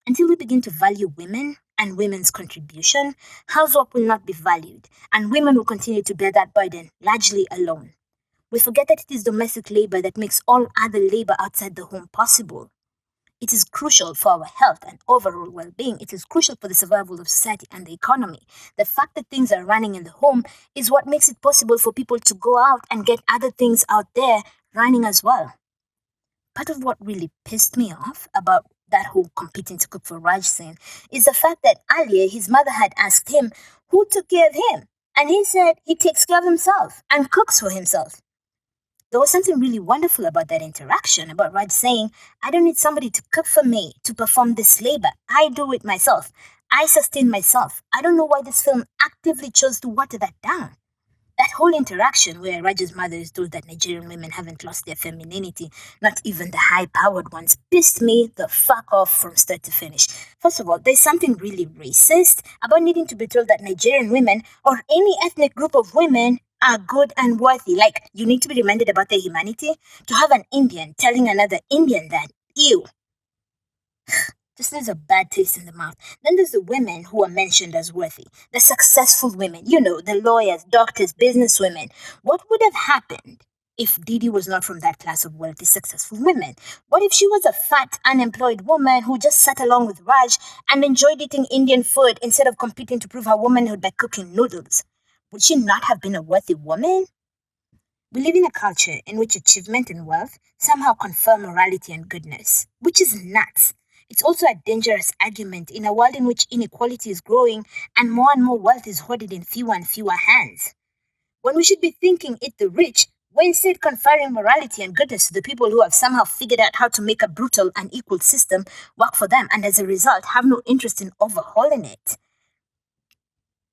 Until we begin to value women and women's contribution, housework will not be valued, and women will continue to bear that burden largely alone. We forget that it is domestic labor that makes all other labor outside the home possible. It is crucial for our health and overall well being. It is crucial for the survival of society and the economy. The fact that things are running in the home is what makes it possible for people to go out and get other things out there running as well. Part of what really pissed me off about that whole competing to cook for Raj scene is the fact that earlier his mother had asked him who took care of him. And he said he takes care of himself and cooks for himself. There was something really wonderful about that interaction, about Raj saying, I don't need somebody to cook for me to perform this labor. I do it myself. I sustain myself. I don't know why this film actively chose to water that down. That whole interaction where Raj's mother is told that Nigerian women haven't lost their femininity, not even the high-powered ones, pissed me the fuck off from start to finish. First of all, there's something really racist about needing to be told that Nigerian women or any ethnic group of women are good and worthy. Like, you need to be reminded about their humanity. To have an Indian telling another Indian that, ew, just leaves a bad taste in the mouth. Then there's the women who are mentioned as worthy. The successful women, you know, the lawyers, doctors, businesswomen. What would have happened if Didi was not from that class of wealthy, successful women? What if she was a fat, unemployed woman who just sat along with Raj and enjoyed eating Indian food instead of competing to prove her womanhood by cooking noodles? Would she not have been a worthy woman? We live in a culture in which achievement and wealth somehow confer morality and goodness, which is nuts. It's also a dangerous argument in a world in which inequality is growing and more wealth is hoarded in fewer and fewer hands. When we should be thinking it the rich, we're instead conferring morality and goodness to the people who have somehow figured out how to make a brutal and equal system work for them and as a result have no interest in overhauling it.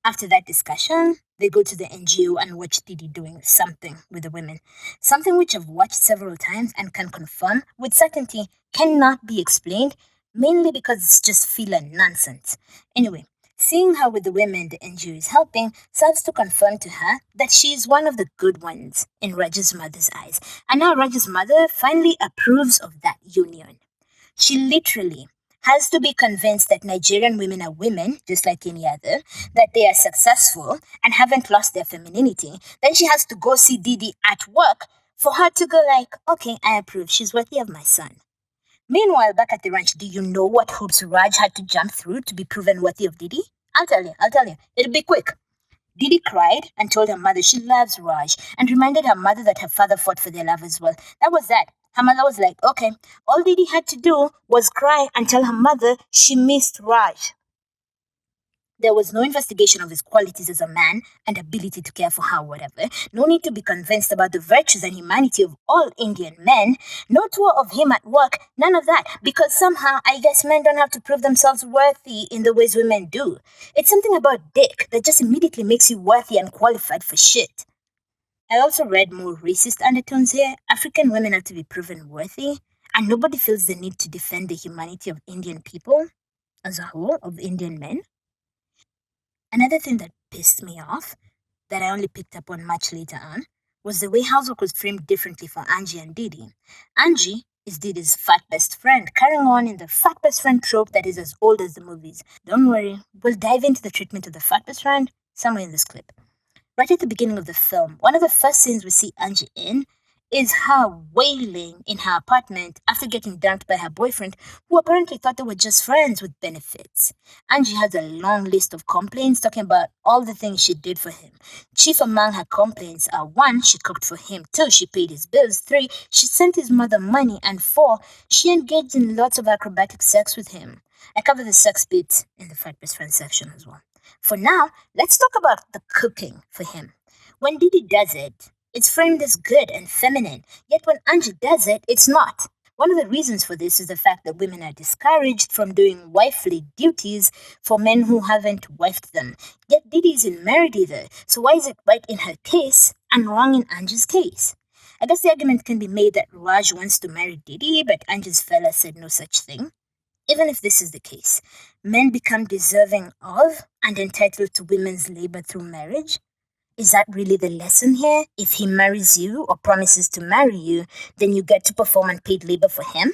After that discussion, they go to the NGO and watch Didi doing something with the women. Something which I've watched several times and can confirm with certainty cannot be explained, mainly because it's just filler nonsense. Anyway, seeing her with the women the NGO is helping serves to confirm to her that she is one of the good ones in Raj's mother's eyes. And now Raj's mother finally approves of that union. She literally has to be convinced that Nigerian women are women, just like any other, that they are successful and haven't lost their femininity. Then she has to go see Didi at work for her to go like, okay, I approve. She's worthy of my son. Meanwhile, back at the ranch, do you know what hoops Raj had to jump through to be proven worthy of Didi? I'll tell you. It'll be quick. Didi cried and told her mother she loves Raj and reminded her mother that her father fought for their love as well. That was that. Her mother was like, okay, all Didi had to do was cry and tell her mother she missed Raj. There was no investigation of his qualities as a man and ability to care for her, whatever. No need to be convinced about the virtues and humanity of all Indian men. No tour of him at work, none of that. Because somehow, I guess men don't have to prove themselves worthy in the ways women do. It's something about dick that just immediately makes you worthy and qualified for shit. I also read more racist undertones here. African women have to be proven worthy, and nobody feels the need to defend the humanity of Indian people as a whole, of Indian men. Another thing that pissed me off, that I only picked up on much later on, was the way housework was framed differently for Angie and Didi. Angie is Didi's fat best friend, carrying on in the fat best friend trope that is as old as the movies. Don't worry, we'll dive into the treatment of the fat best friend somewhere in this clip. Right at the beginning of the film, one of the first scenes we see Angie in is her wailing in her apartment after getting dumped by her boyfriend, who apparently thought they were just friends with benefits. Angie has a long list of complaints talking about all the things she did for him. Chief among her complaints are 1, she cooked for him, 2, she paid his bills, 3, she sent his mother money, and 4, she engaged in lots of acrobatic sex with him. I cover the sex bit in the Fat Best Friend section as well. For now, let's talk about the cooking for him. When Didi does it, it's framed as good and feminine, yet when Angie does it, it's not. One of the reasons for this is the fact that women are discouraged from doing wifely duties for men who haven't wifed them. Yet Didi isn't married either, so why is it right in her case and wrong in Angie's case? I guess the argument can be made that Raj wants to marry Didi, but Angie's fella said no such thing. Even if this is the case, men become deserving of and entitled to women's labor through marriage. Is that really the lesson here? If he marries you or promises to marry you, then you get to perform unpaid labor for him?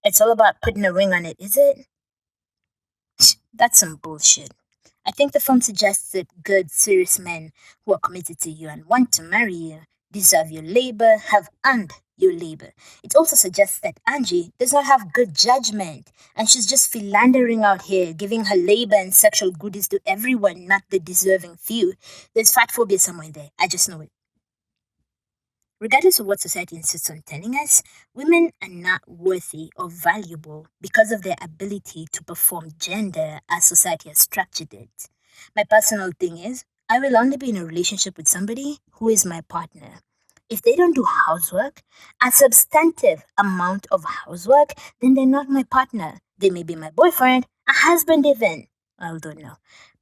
It's all about putting a ring on it, is it? That's some bullshit. I think the film suggests that good, serious men who are committed to you and want to marry you deserve your labor, have earned your labor. It also suggests that Angie does not have good judgment and she's just philandering out here, giving her labor and sexual goodies to everyone, not the deserving few. There's fat phobia somewhere there. I just know it. Regardless of what society insists on telling us, women are not worthy or valuable because of their ability to perform gender as society has structured it. My personal thing is, I will only be in a relationship with somebody who is my partner. If they don't do housework, a substantive amount of housework, then they're not my partner. They may be my boyfriend, a husband even. I don't know.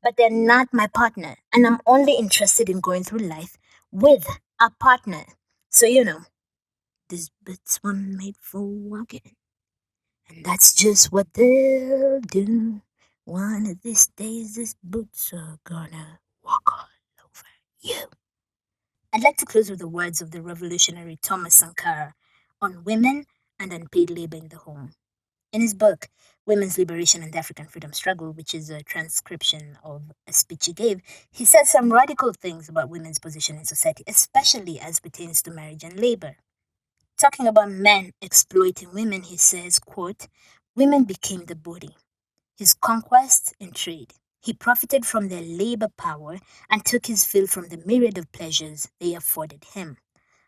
But they're not my partner. And I'm only interested in going through life with a partner. So, these boots were made for walking. And that's just what they'll do. One of these days, these boots are gonna walk all over you. I'd like to close with the words of the revolutionary Thomas Sankara on women and unpaid labor in the home. In his book, Women's Liberation and the African Freedom Struggle, which is a transcription of a speech he gave, he said some radical things about women's position in society, especially as pertains to marriage and labor. Talking about men exploiting women, he says, quote, women became the body, his conquest and trade. He profited from their labor power and took his fill from the myriad of pleasures they afforded him.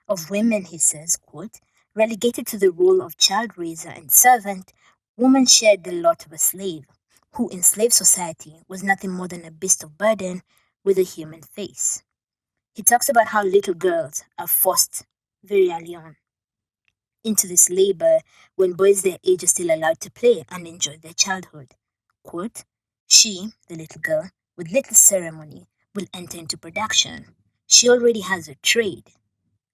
Of women, he says, quote, relegated to the role of child raiser and servant, woman shared the lot of a slave, who in slave society was nothing more than a beast of burden with a human face. He talks about how little girls are forced very early on into this labor when boys their age are still allowed to play and enjoy their childhood. Quote, she, the little girl, with little ceremony, will enter into production. She already has a trade,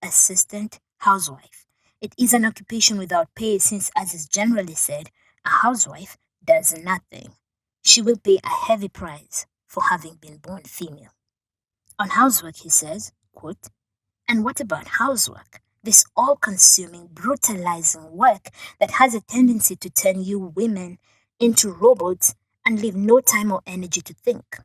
assistant, housewife. It is an occupation without pay since, as is generally said, a housewife does nothing. She will pay a heavy price for having been born female. On housework, he says, quote, and what about housework? This all consuming, brutalizing work that has a tendency to turn you women into robots and leave no time or energy to think.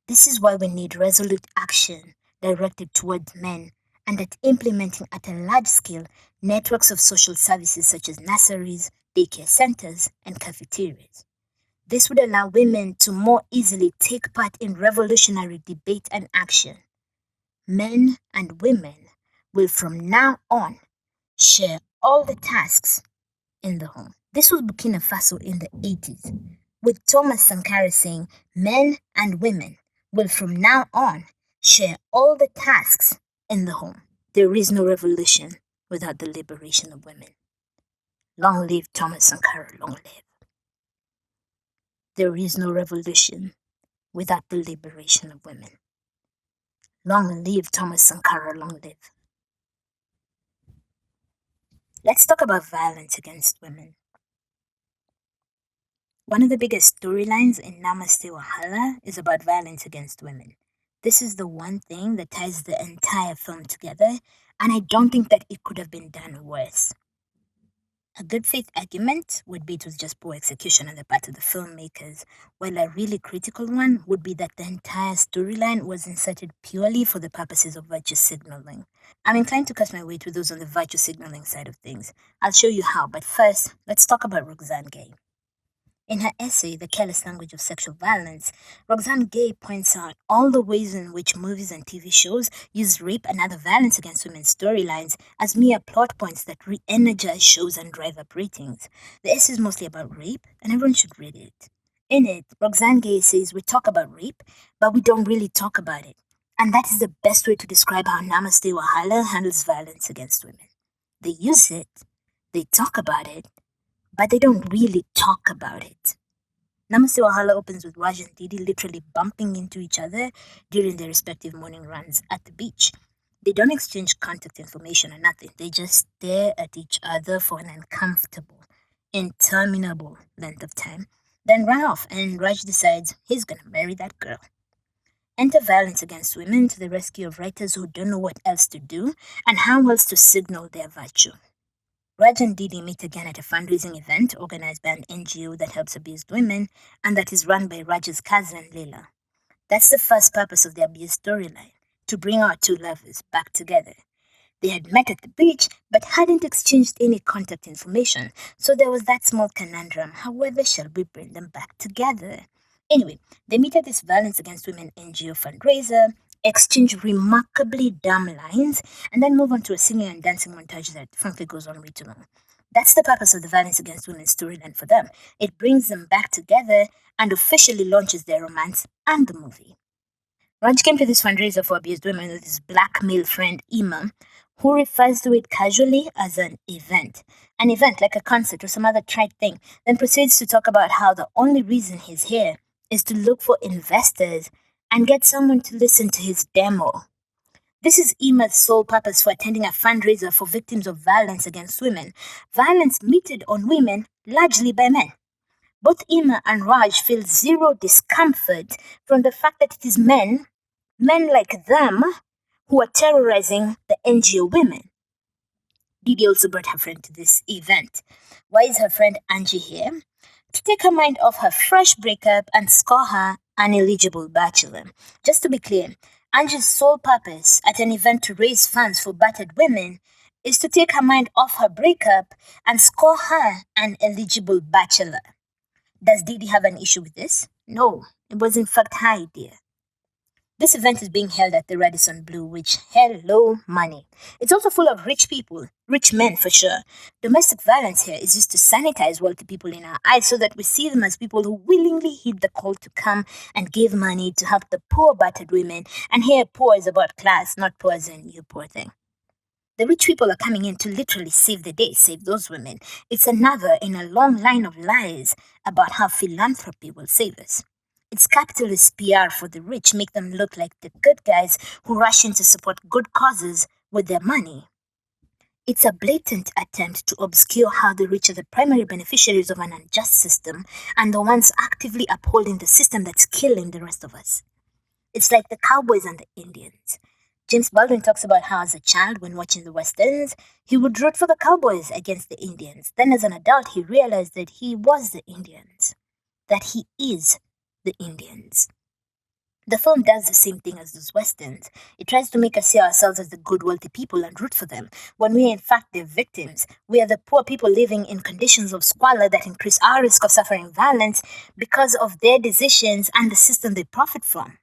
This is why we need resolute action directed towards men and at implementing at a large scale networks of social services such as nurseries, daycare centers, and cafeterias. This would allow women to more easily take part in revolutionary debate and action. Men and women will from now on share all the tasks in the home. This was Burkina Faso in the 80s, with Thomas Sankara saying men and women will from now on share all the tasks in the home. There is no revolution without the liberation of women. Long live Thomas Sankara, long live. There is no revolution without the liberation of women. Long live Thomas Sankara, long live. Let's talk about violence against women. One of the biggest storylines in Namaste Wahala is about violence against women. This is the one thing that ties the entire film together, and I don't think that it could have been done worse. A good faith argument would be it was just poor execution on the part of the filmmakers, while a really critical one would be that the entire storyline was inserted purely for the purposes of virtue signaling. I'm inclined to cast my weight with those on the virtue signaling side of things. I'll show you how, but first, let's talk about Roxane Gay. In her essay, The Careless Language of Sexual Violence, Roxane Gay points out all the ways in which movies and TV shows use rape and other violence against women storylines as mere plot points that re energize shows and drive up ratings. The essay is mostly about rape, and everyone should read it. In it, Roxane Gay says we talk about rape, but we don't really talk about it. And that is the best way to describe how Namaste Wahala handles violence against women. They use it, they talk about it, but they don't really talk about it. Namaste Wahala opens with Raj and Didi literally bumping into each other during their respective morning runs at the beach. They don't exchange contact information or nothing. They just stare at each other for an uncomfortable, interminable length of time, then run off, and Raj decides he's gonna marry that girl. Enter violence against women to the rescue of writers who don't know what else to do and how else to signal their virtue. Raj and Didi meet again at a fundraising event organized by an NGO that helps abused women and that is run by Raj's cousin, Leela. That's the first purpose of the abuse storyline, to bring our two lovers back together. They had met at the beach but hadn't exchanged any contact information, so there was that small conundrum. However, shall we bring them back together? Anyway, they meet at this Violence Against Women NGO fundraiser, exchange remarkably dumb lines, and then move on to a singing and dancing montage that frankly goes on way too long. That's the purpose of the Violence Against Women storyline for them. It brings them back together and officially launches their romance and the movie. Raj came to this fundraiser for abused women with his black male friend Ima, who refers to it casually as an event. An event like a concert or some other trite thing, then proceeds to talk about how the only reason he's here is to look for investors and get someone to listen to his demo. This is Ima's sole purpose for attending a fundraiser for victims of violence against women, violence meted on women largely by men. Both Ima and Raj feel zero discomfort from the fact that it is men like them, who are terrorizing the NGO women. Didi also brought her friend to this event. Why is her friend Angie here? To take her mind off her fresh breakup and score her an eligible bachelor. Just to be clear, Angie's sole purpose at an event to raise funds for battered women is to take her mind off her breakup and score her an eligible bachelor. Does Didi have an issue with this? No, it was in fact her idea. This event is being held at the Radisson Blu, which, hello, money. It's also full of rich people, rich men for sure. Domestic violence here is used to sanitize wealthy people in our eyes so that we see them as people who willingly heed the call to come and give money to help the poor battered women. And here, poor is about class, not poor as in you poor thing. The rich people are coming in to literally save the day, save those women. It's another in a long line of lies about how philanthropy will save us. It's capitalist PR for the rich, make them look like the good guys who rush in to support good causes with their money. It's a blatant attempt to obscure how the rich are the primary beneficiaries of an unjust system and the ones actively upholding the system that's killing the rest of us. It's like the cowboys and the Indians. James Baldwin talks about how as a child, when watching the Westerns, he would root for the cowboys against the Indians. Then as an adult, he realized that he was the Indians, that he is the Indians. The film does the same thing as those Westerns. It tries to make us see ourselves as the good, wealthy people and root for them, when we are in fact their victims. We are the poor people living in conditions of squalor that increase our risk of suffering violence because of their decisions and the system they profit from.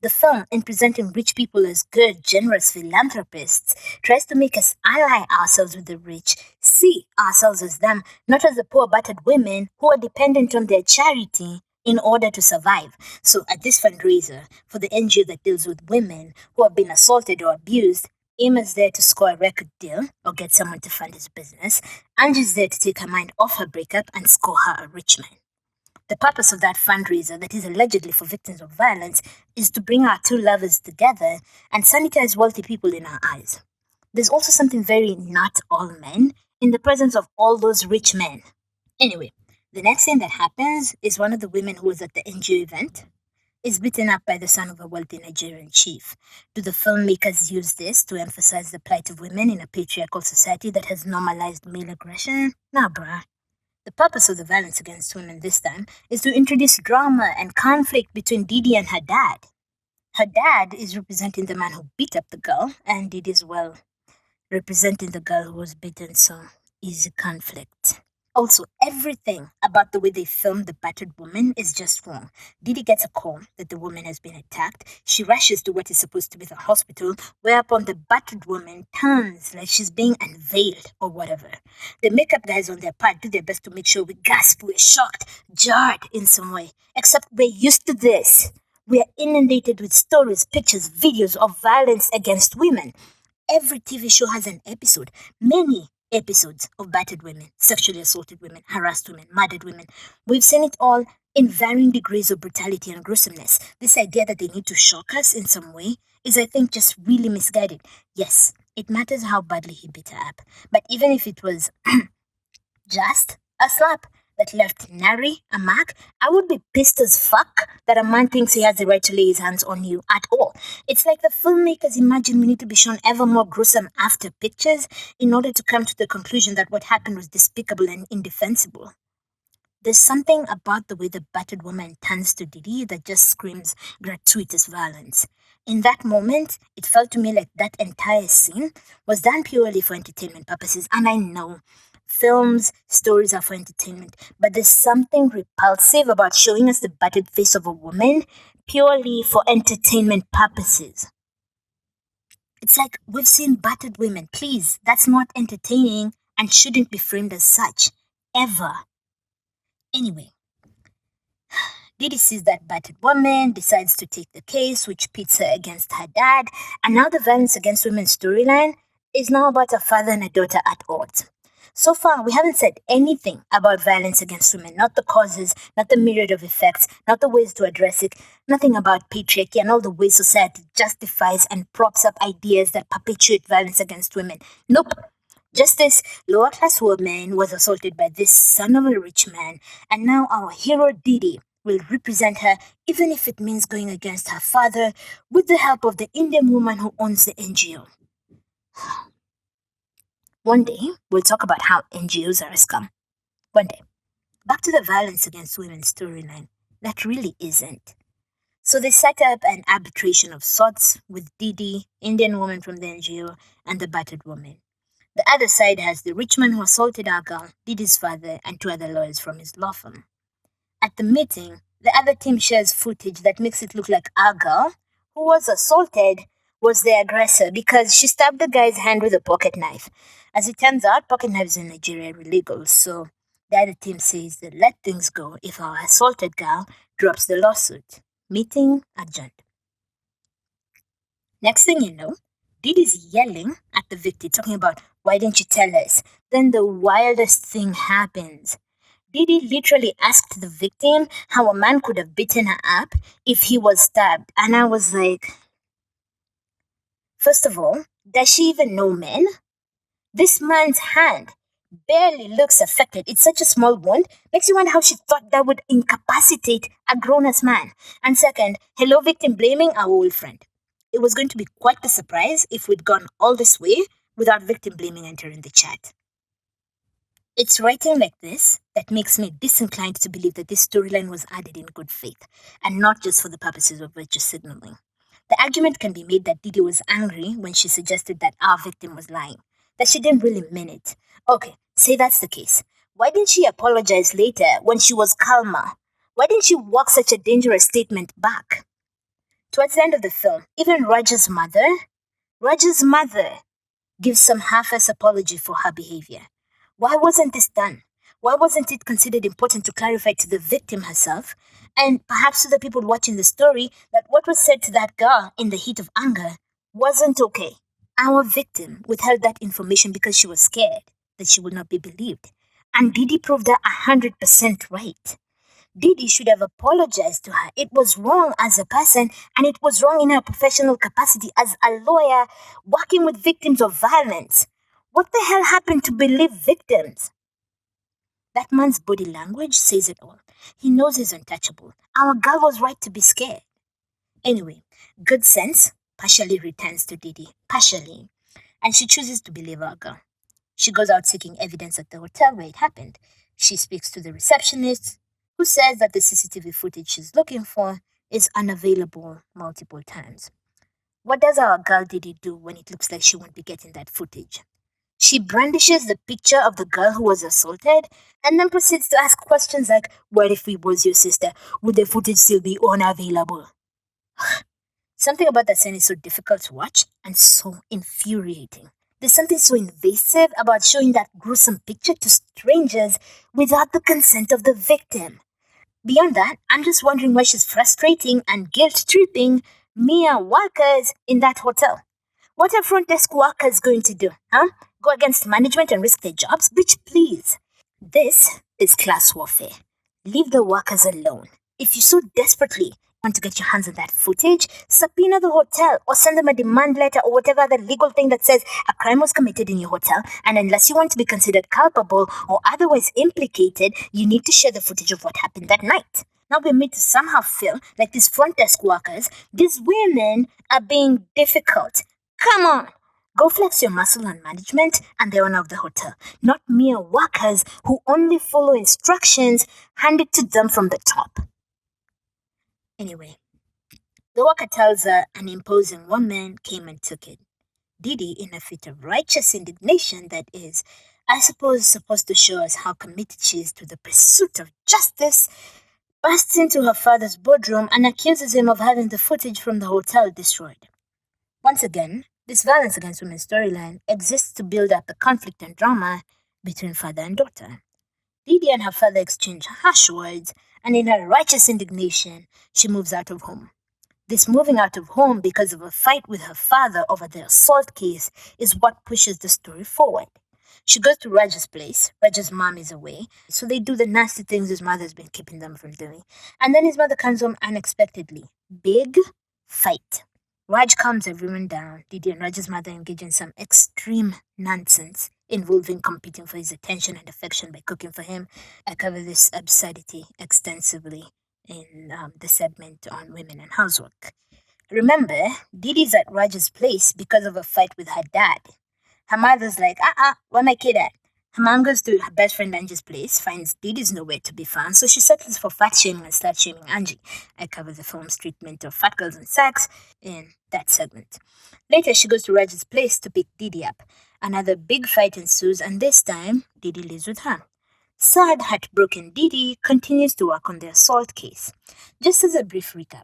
The film, in presenting rich people as good, generous philanthropists, tries to make us ally ourselves with the rich, see ourselves as them, not as the poor battered women who are dependent on their charity in order to survive. So at this fundraiser for the NGO that deals with women who have been assaulted or abused, Emma's there to score a record deal or get someone to fund his business. Angie's there to take her mind off her breakup and score her a rich man. The purpose of that fundraiser that is allegedly for victims of violence is to bring our two lovers together and sanitize wealthy people in our eyes. There's also something very not all men in the presence of all those rich men. Anyway, the next thing that happens is one of the women who was at the NGO event is beaten up by the son of a wealthy Nigerian chief. Do the filmmakers use this to emphasize the plight of women in a patriarchal society that has normalized male aggression? Nah, bruh. The purpose of the Violence Against Women this time is to introduce drama and conflict between Didi and her dad. Her dad is representing the man who beat up the girl, and Didi is, well, representing the girl who was beaten, so easy conflict. Also, everything about the way they filmed the battered woman is just wrong. Didi gets a call that the woman has been attacked. She rushes to what is supposed to be the hospital, whereupon the battered woman turns like she's being unveiled or whatever. The makeup guys on their part do their best to make sure we gasp, we're shocked, jarred in some way. Except we're used to this. We are inundated with stories, pictures, videos of violence against women. Every TV show has an episode, many episodes of battered women, sexually assaulted women, harassed women, murdered women. We've seen it all in varying degrees of brutality and gruesomeness. This idea that they need to shock us in some way is, I think, just really misguided. Yes, it matters how badly he beat her up. But even if it was just a slap, that left nary a mark, I would be pissed as fuck that a man thinks he has the right to lay his hands on you at all. It's like the filmmakers imagine we need to be shown ever more gruesome after pictures in order to come to the conclusion that what happened was despicable and indefensible. There's something about the way the battered woman turns to Didi that just screams gratuitous violence. In that moment, it felt to me like that entire scene was done purely for entertainment purposes. And I know films, stories are for entertainment, but there's something repulsive about showing us the battered face of a woman purely for entertainment purposes. It's like we've seen battered women. Please, that's not entertaining and shouldn't be framed as such. Ever. Anyway, Didi sees that battered woman, decides to take the case, which pits her against her dad, and now the violence against women storyline is now about a father and a daughter at odds. So far, we haven't said anything about violence against women, not the causes, not the myriad of effects, not the ways to address it, nothing about patriarchy and all the ways society justifies and props up ideas that perpetuate violence against women. Nope. Just this lower class woman was assaulted by this son of a rich man, and now our hero Didi will represent her, even if it means going against her father, with the help of the Indian woman who owns the NGO. One day, we'll talk about how NGOs are a scum. One day. Back to the violence against women storyline. That really isn't. So they set up an arbitration of sorts with Didi, Indian woman from the NGO, and the battered woman. The other side has the rich man who assaulted our girl, Didi's father, and two other lawyers from his law firm. At the meeting, the other team shares footage that makes it look like our girl, who was assaulted, was the aggressor because she stabbed the guy's hand with a pocket knife. As it turns out, pocket knives in Nigeria are illegal, so the other team says that let things go if our assaulted girl drops the lawsuit. Meeting adjourned. Next thing you know, Didi's yelling at the victim, talking about, why didn't you tell us? Then the wildest thing happens. Didi literally asked the victim how a man could have beaten her up if he was stabbed. And I was like, first of all, does she even know men? This man's hand barely looks affected. It's such a small wound. Makes you wonder how she thought that would incapacitate a grown-ass man. And second, hello victim blaming our old friend. It was going to be quite the surprise if we'd gone all this way without victim blaming entering the chat. It's writing like this that makes me disinclined to believe that this storyline was added in good faith and not just for the purposes of virtue signaling. The argument can be made that Didi was angry when she suggested that our victim was lying, that she didn't really mean it. Okay, say that's the case. Why didn't she apologize later when she was calmer? Why didn't she walk such a dangerous statement back? Towards the end of the film, even Raja's mother gives some half-ass apology for her behavior. Why wasn't this done? Why wasn't it considered important to clarify to the victim herself, and perhaps to the people watching the story, that what was said to that girl in the heat of anger wasn't okay? Our victim withheld that information because she was scared that she would not be believed. And Didi proved that 100% right. Didi should have apologized to her. It was wrong as a person, and it was wrong in her professional capacity as a lawyer working with victims of violence. What the hell happened to believe victims? That man's body language says it all. He knows he's untouchable. Our girl was right to be scared. Anyway, good sense partially returns to Didi. Partially. And she chooses to believe our girl. She goes out seeking evidence at the hotel where it happened. She speaks to the receptionist, who says that the CCTV footage she's looking for is unavailable multiple times. What does our girl Didi do when it looks like she won't be getting that footage? She brandishes the picture of the girl who was assaulted and then proceeds to ask questions like, what if it was your sister? Would the footage still be unavailable? Something about that scene is so difficult to watch and so infuriating. There's something so invasive about showing that gruesome picture to strangers without the consent of the victim. Beyond that, I'm just wondering why she's frustrating and guilt-tripping mere workers in that hotel. What are front desk workers going to do? Go against management and risk their jobs? Bitch, please. This is class warfare. Leave the workers alone. If you so desperately, Want to get your hands on that footage? Subpoena the hotel or send them a demand letter or whatever other legal thing that says a crime was committed in your hotel, and unless you want to be considered culpable or otherwise implicated, you need to share the footage of what happened that night. Now we're made to somehow feel like these front desk workers, these women are being difficult. Come on! Go flex your muscle on management and the owner of the hotel, not mere workers who only follow instructions handed to them from the top. Anyway, the worker tells her an imposing woman came and took it. Didi, in a fit of righteous indignation that is, I suppose, supposed to show us how committed she is to the pursuit of justice, bursts into her father's boardroom and accuses him of having the footage from the hotel destroyed. Once again, this violence against women storyline exists to build up the conflict and drama between father and daughter. Didi and her father exchange harsh words, and in her righteous indignation, she moves out of home. This moving out of home because of a fight with her father over the assault case is what pushes the story forward. She goes to Raj's place. Raj's mom is away, so they do the nasty things his mother's been keeping them from doing. And then his mother comes home unexpectedly. Big fight. Raj calms everyone down. Didi and Raj's mother engage in some extreme nonsense involving competing for his attention and affection by cooking for him. I cover this absurdity extensively in the segment on women and housework. Remember, Didi's at Raj's place because of a fight with her dad. Her mother's like, where my kid at? Her mom goes to her best friend Angie's place, finds Didi's nowhere to be found, so she settles for fat shaming and slut shaming Angie. I cover the film's treatment of fat girls and sex in that segment. Later, she goes to Raj's place to pick Didi up. Another big fight ensues, and this time, Didi lives with her. Sad, heartbroken Didi continues to work on the assault case. Just as a brief recap,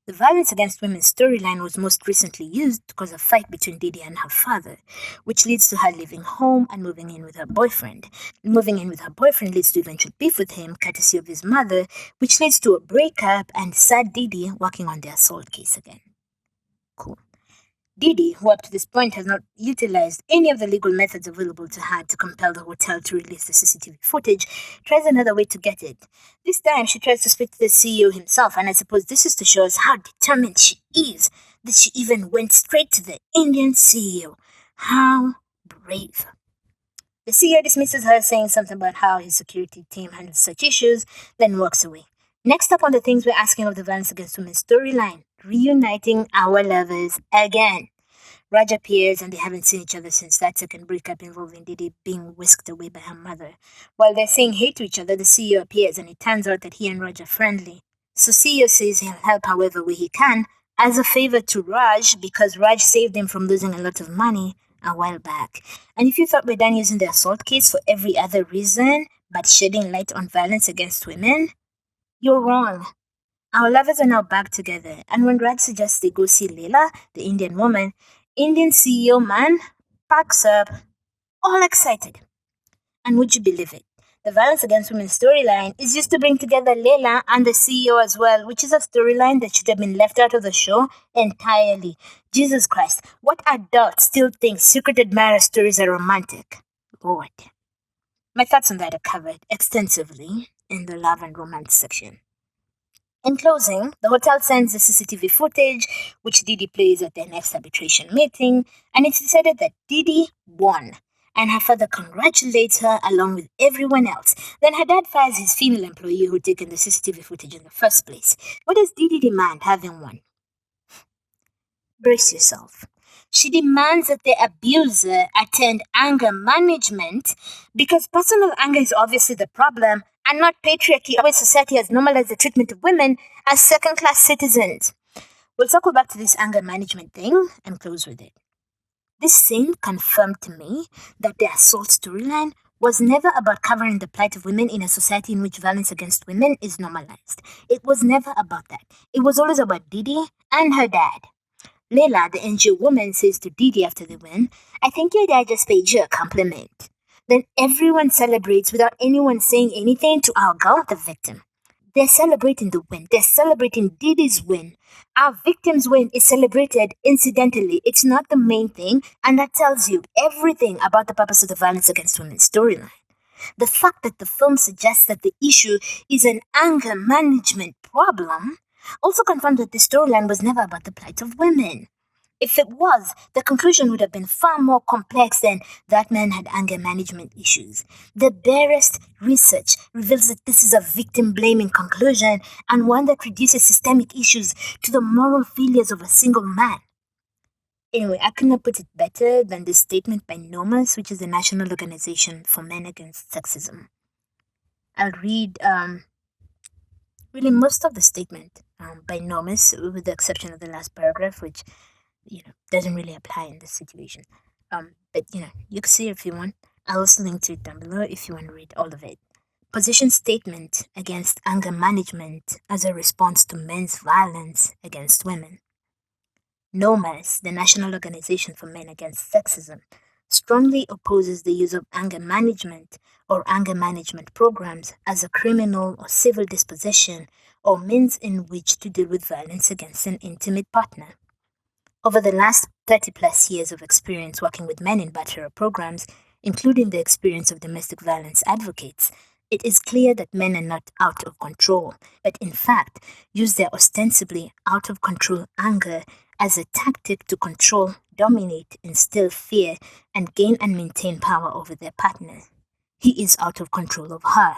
the violence against women storyline was most recently used to cause a fight between Didi and her father, which leads to her leaving home and moving in with her boyfriend. Moving in with her boyfriend leads to eventual beef with him, courtesy of his mother, which leads to a breakup and sad Didi working on the assault case again. Cool. Didi, who up to this point has not utilized any of the legal methods available to her to compel the hotel to release the CCTV footage, tries another way to get it. This time, she tries to speak to the CEO himself, and I suppose this is to show us how determined she is, that she even went straight to the Indian CEO. How brave. The CEO dismisses her, saying something about how his security team handles such issues, then walks away. Next up on the things we're asking of the violence against women storyline, reuniting our lovers again. Raj appears and they haven't seen each other since that second breakup involving Didi being whisked away by her mother. While they're saying hey to each other, the CEO appears and it turns out that he and Raj are friendly. So CEO says he'll help however way he can as a favor to Raj because Raj saved him from losing a lot of money a while back. And if you thought we're done using the assault case for every other reason but shedding light on violence against women, you're wrong. Our lovers are now back together, and when Raj suggests they go see Leila, the Indian woman, Indian CEO man packs up, all excited. And would you believe it? The violence against women storyline is used to bring together Leila and the CEO as well, which is a storyline that should have been left out of the show entirely. Jesus Christ, what adult still thinks secret admirer stories are romantic? Lord. My thoughts on that are covered extensively in the love and romance section. In closing, the hotel sends the CCTV footage, which Didi plays at their next arbitration meeting, and it's decided that Didi won. And her father congratulates her along with everyone else. Then her dad fires his female employee who'd taken the CCTV footage in the first place. What does Didi demand having won? Brace yourself. She demands that the abuser attend anger management because personal anger is obviously the problem and not patriarchy, where society has normalized the treatment of women as second-class citizens. We'll circle back to this anger management thing and close with it. This scene confirmed to me that the assault storyline was never about covering the plight of women in a society in which violence against women is normalized. It was never about that. It was always about Didi and her dad. Leila, the NGO woman, says to Didi after the win, I think your dad just paid you a compliment. Then everyone celebrates without anyone saying anything to our girl, the victim. They're celebrating the win. They're celebrating Didi's win. Our victim's win is celebrated incidentally. It's not the main thing, and that tells you everything about the purpose of the violence against women storyline. The fact that the film suggests that the issue is an anger management problem also confirmed that the storyline was never about the plight of women. If it was, the conclusion would have been far more complex than that men had anger management issues. The barest research reveals that this is a victim blaming conclusion and one that reduces systemic issues to the moral failures of a single man. Anyway, I could not put it better than this statement by NOMAS, which is the National Organization for Men Against Sexism. I'll read really most of the statement by NOMAS, with the exception of the last paragraph, which doesn't really apply in this situation. But you can see it if you want. I'll also link to it down below if you want to read all of it. Position statement against anger management as a response to men's violence against women. NOMAS, the National Organization for Men Against Sexism, strongly opposes the use of anger management or anger management programs as a criminal or civil disposition or means in which to deal with violence against an intimate partner. Over the last 30 plus years of experience working with men in batterer programs, including the experience of domestic violence advocates, it is clear that men are not out of control, but in fact use their ostensibly out of control anger as a tactic to control, dominate, instill fear, and gain and maintain power over their partner. He is out of control of her.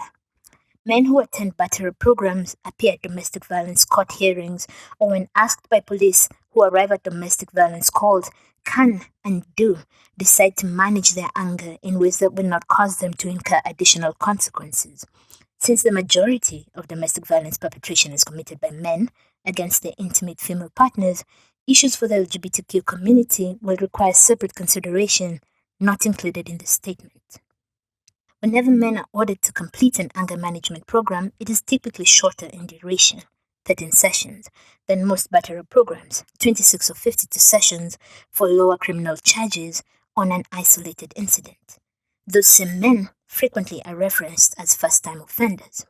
Men who attend batterer programs appear at domestic violence court hearings or when asked by police who arrive at domestic violence calls can and do decide to manage their anger in ways that will not cause them to incur additional consequences. Since the majority of domestic violence perpetration is committed by men against their intimate female partners, issues for the LGBTQ community will require separate consideration, not included in the statement. Whenever men are ordered to complete an anger management program, it is typically shorter in duration, 13 sessions, than most batterer programs, 26 or 52 sessions for lower criminal charges on an isolated incident. Those same men frequently are referenced as first-time offenders.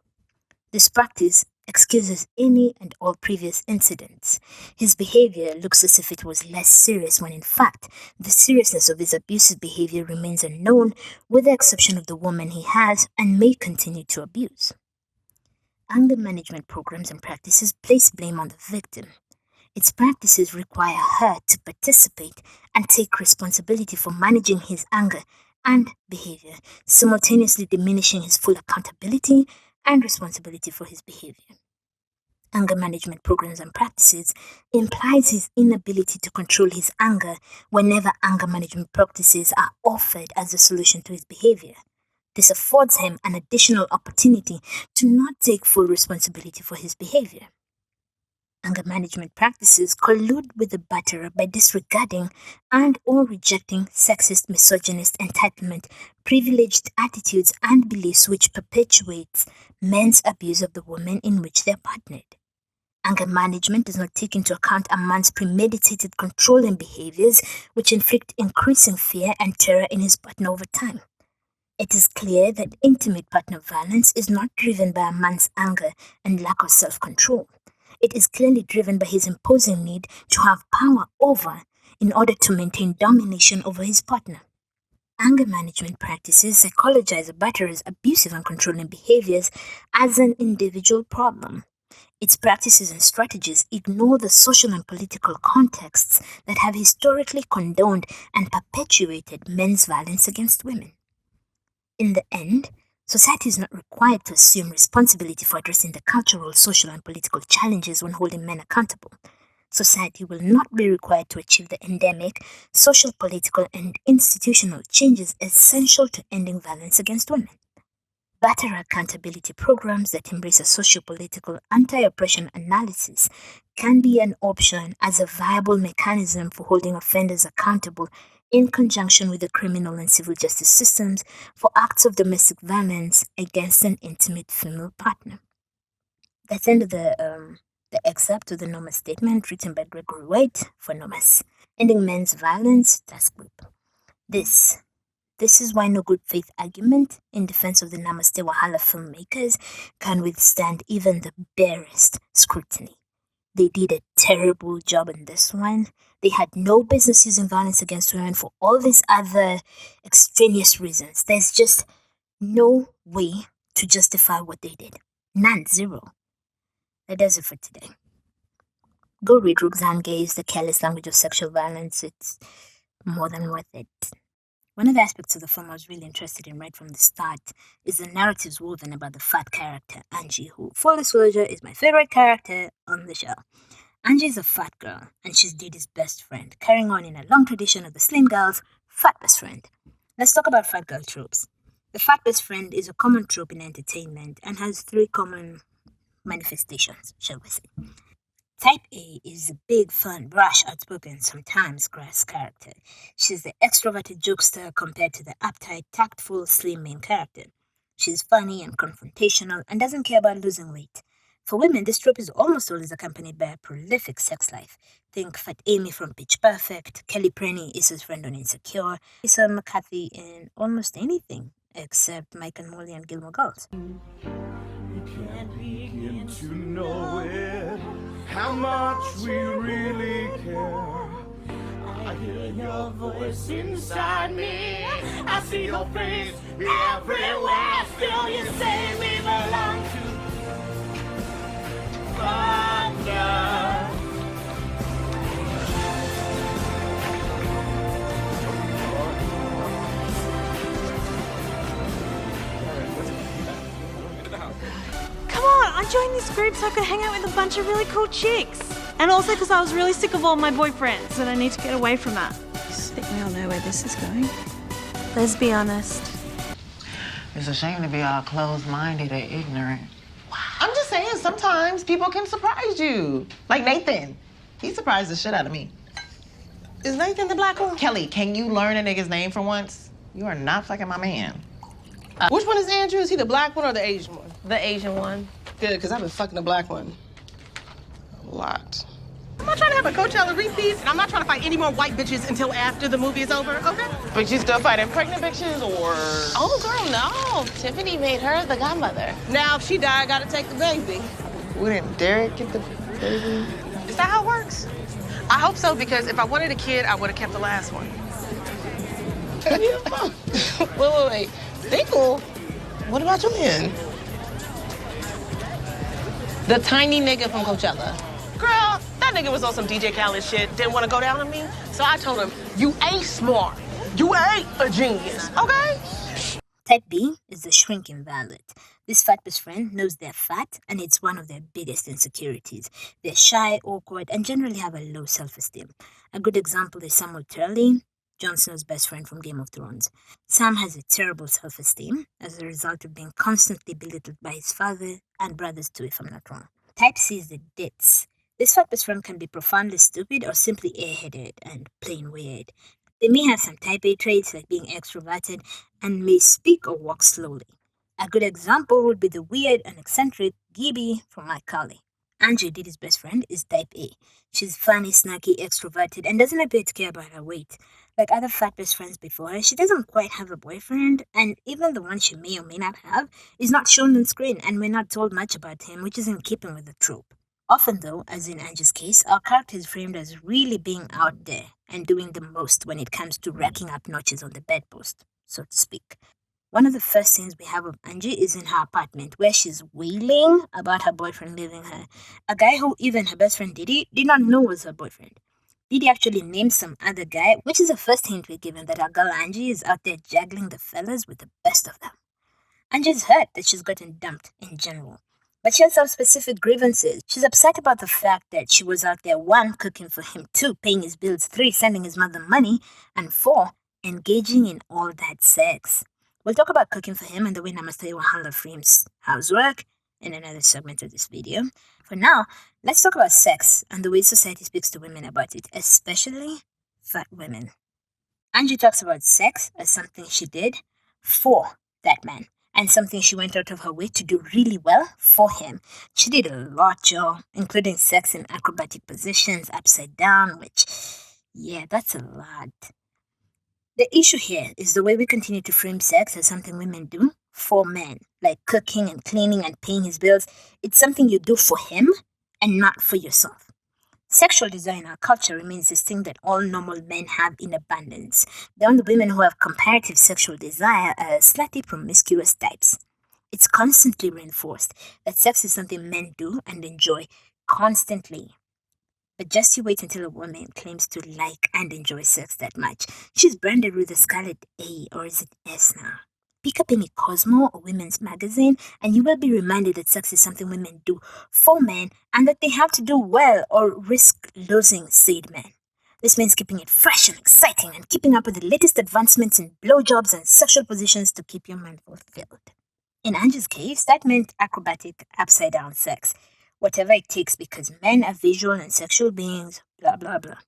This practice excuses any and all previous incidents. His behavior looks as if it was less serious when in fact the seriousness of his abusive behavior remains unknown with the exception of the woman he has and may continue to abuse. Anger management programs and practices place blame on the victim. Its practices require her to participate and take responsibility for managing his anger and behavior, simultaneously diminishing his full accountability and responsibility for his behavior. Anger management programs and practices implies his inability to control his anger whenever anger management practices are offered as a solution to his behavior. This affords him an additional opportunity to not take full responsibility for his behavior. Anger management practices collude with the batterer by disregarding and or rejecting sexist, misogynist, entitlement, privileged attitudes and beliefs which perpetuates men's abuse of the women in which they're partnered. Anger management does not take into account a man's premeditated controlling behaviors which inflict increasing fear and terror in his partner over time. It is clear that intimate partner violence is not driven by a man's anger and lack of self-control. It is clearly driven by his imposing need to have power over in order to maintain domination over his partner. Anger management practices psychologize a batterer's abusive and controlling behaviors as an individual problem. Its practices and strategies ignore the social and political contexts that have historically condoned and perpetuated men's violence against women. In the end, society is not required to assume responsibility for addressing the cultural, social, and political challenges when holding men accountable. Society will not be required to achieve the endemic, social, political, and institutional changes essential to ending violence against women. Batterer accountability programs that embrace a socio-political anti-oppression analysis can be an option as a viable mechanism for holding offenders accountable in conjunction with the criminal and civil justice systems for acts of domestic violence against an intimate female partner. That's the end of the excerpt of the NOMAS statement written by Gregory White for NOMAS, Ending Men's Violence Task Group. This is why no good faith argument in defense of the Namaste Wahala filmmakers can withstand even the barest scrutiny. They did a terrible job in this one. They had no business using violence against women for all these other extraneous reasons. There's just no way to justify what they did. None, zero. That does it for today. Go read Roxane Gay's The Careless Language of Sexual Violence. It's more than worth it. One of the aspects of the film I was really interested in right from the start is the narratives woven about the fat character, Angie, who, full disclosure, is my favorite character on the show. Angie is a fat girl, and she's Didi's best friend, carrying on in a long tradition of the slim girl's fat best friend. Let's talk about fat girl tropes. The fat best friend is a common trope in entertainment and has three common manifestations, shall we say. Type A is a big, fun, brash, outspoken, sometimes crass character. She's the extroverted jokester compared to the uptight, tactful, slim main character. She's funny and confrontational and doesn't care about losing weight. For women, this trope is almost always accompanied by a prolific sex life. Think Fat Amy from Pitch Perfect, Kelly Prenny, Issa's friend on Insecure, Issa McCarthy in almost anything except Mike and Molly and Gilmore Girls. You can't begin to know it, how much we really care. I hear your voice inside me, I see your face everywhere. Still you say we belong to thunder. Come on, I joined this group so I could hang out with a bunch of really cool chicks. And also because I was really sick of all my boyfriends and I need to get away from that. I think we all know where this is going. Let's be honest. It's a shame to be all closed-minded and ignorant. I'm just saying, sometimes people can surprise you. Like Nathan. He surprised the shit out of me. Is Nathan the black one? Kelly, can you learn a nigga's name for once? You are not fucking my man. Which one is Andrew? Is he the black one or the Asian one? The Asian one. Good, because I've been fucking the black one a lot. I'm not trying to have a Coachella repeat, and I'm not trying to fight any more white bitches until after the movie is over, okay? But you still fighting pregnant bitches, or? Oh, girl, no. Tiffany made her the godmother. Now, if she died, I gotta take the baby. Wouldn't Derek get the baby? Is that how it works? I hope so, because if I wanted a kid, I would have kept the last one. Wait. Fickle? What about your man? The tiny nigga from Coachella. Girl, that nigga was on some DJ Khaled shit, didn't want to go down on me, so I told him, you ain't smart. You ain't a genius, okay? Type B is the shrinking violet. This fat best friend knows they're fat, and it's one of their biggest insecurities. They're shy, awkward, and generally have a low self-esteem. A good example is Samuel Turley, Jon Snow's best friend from Game of Thrones. Sam has a terrible self-esteem as a result of being constantly belittled by his father and brothers too, if I'm not wrong. Type C is the ditz. This fat best friend can be profoundly stupid or simply airheaded and plain weird. They may have some type A traits like being extroverted and may speak or walk slowly. A good example would be the weird and eccentric Gibby from iCarly. Angie, Didi's best friend, is type A. She's funny, snarky, extroverted, and doesn't appear to care about her weight. Like other fat best friends before her, she doesn't quite have a boyfriend, and even the one she may or may not have is not shown on screen, and we're not told much about him, which is in keeping with the trope. Often though, as in Angie's case, our character is framed as really being out there and doing the most when it comes to racking up notches on the bedpost, so to speak. One of the first scenes we have of Angie is in her apartment where she's wailing about her boyfriend leaving her. A guy who even her best friend Didi did not know was her boyfriend. Didi actually names some other guy, which is the first hint we're given that our girl Angie is out there juggling the fellas with the best of them. Angie's hurt that she's gotten dumped in general. But she has some specific grievances. She's upset about the fact that she was out there 1, cooking for him, 2, paying his bills, 3, sending his mother money, and 4, engaging in all that sex. We'll talk about cooking for him and the way Namaste Wahala frames housework in another segment of this video. For now, let's talk about sex and the way society speaks to women about it, especially fat women. Angie talks about sex as something she did for that man and something she went out of her way to do really well for him. She did a lot, y'all, including sex in acrobatic positions, upside down, which, yeah, that's a lot. The issue here is the way we continue to frame sex as something women do for men, like cooking and cleaning and paying his bills. It's something you do for him and not for yourself. Sexual desire in our culture remains this thing that all normal men have in abundance. The only women who have comparative sexual desire are slightly promiscuous types. It's constantly reinforced that sex is something men do and enjoy constantly. But just you wait until a woman claims to like and enjoy sex that much. She's branded with a scarlet A, or is it S now? Pick up any Cosmo or women's magazine, and you will be reminded that sex is something women do for men and that they have to do well or risk losing said men. This means keeping it fresh and exciting and keeping up with the latest advancements in blowjobs and sexual positions to keep your man fulfilled. In Angie's case, that meant acrobatic upside down sex. Whatever it takes because men are visual and sexual beings, blah blah blah.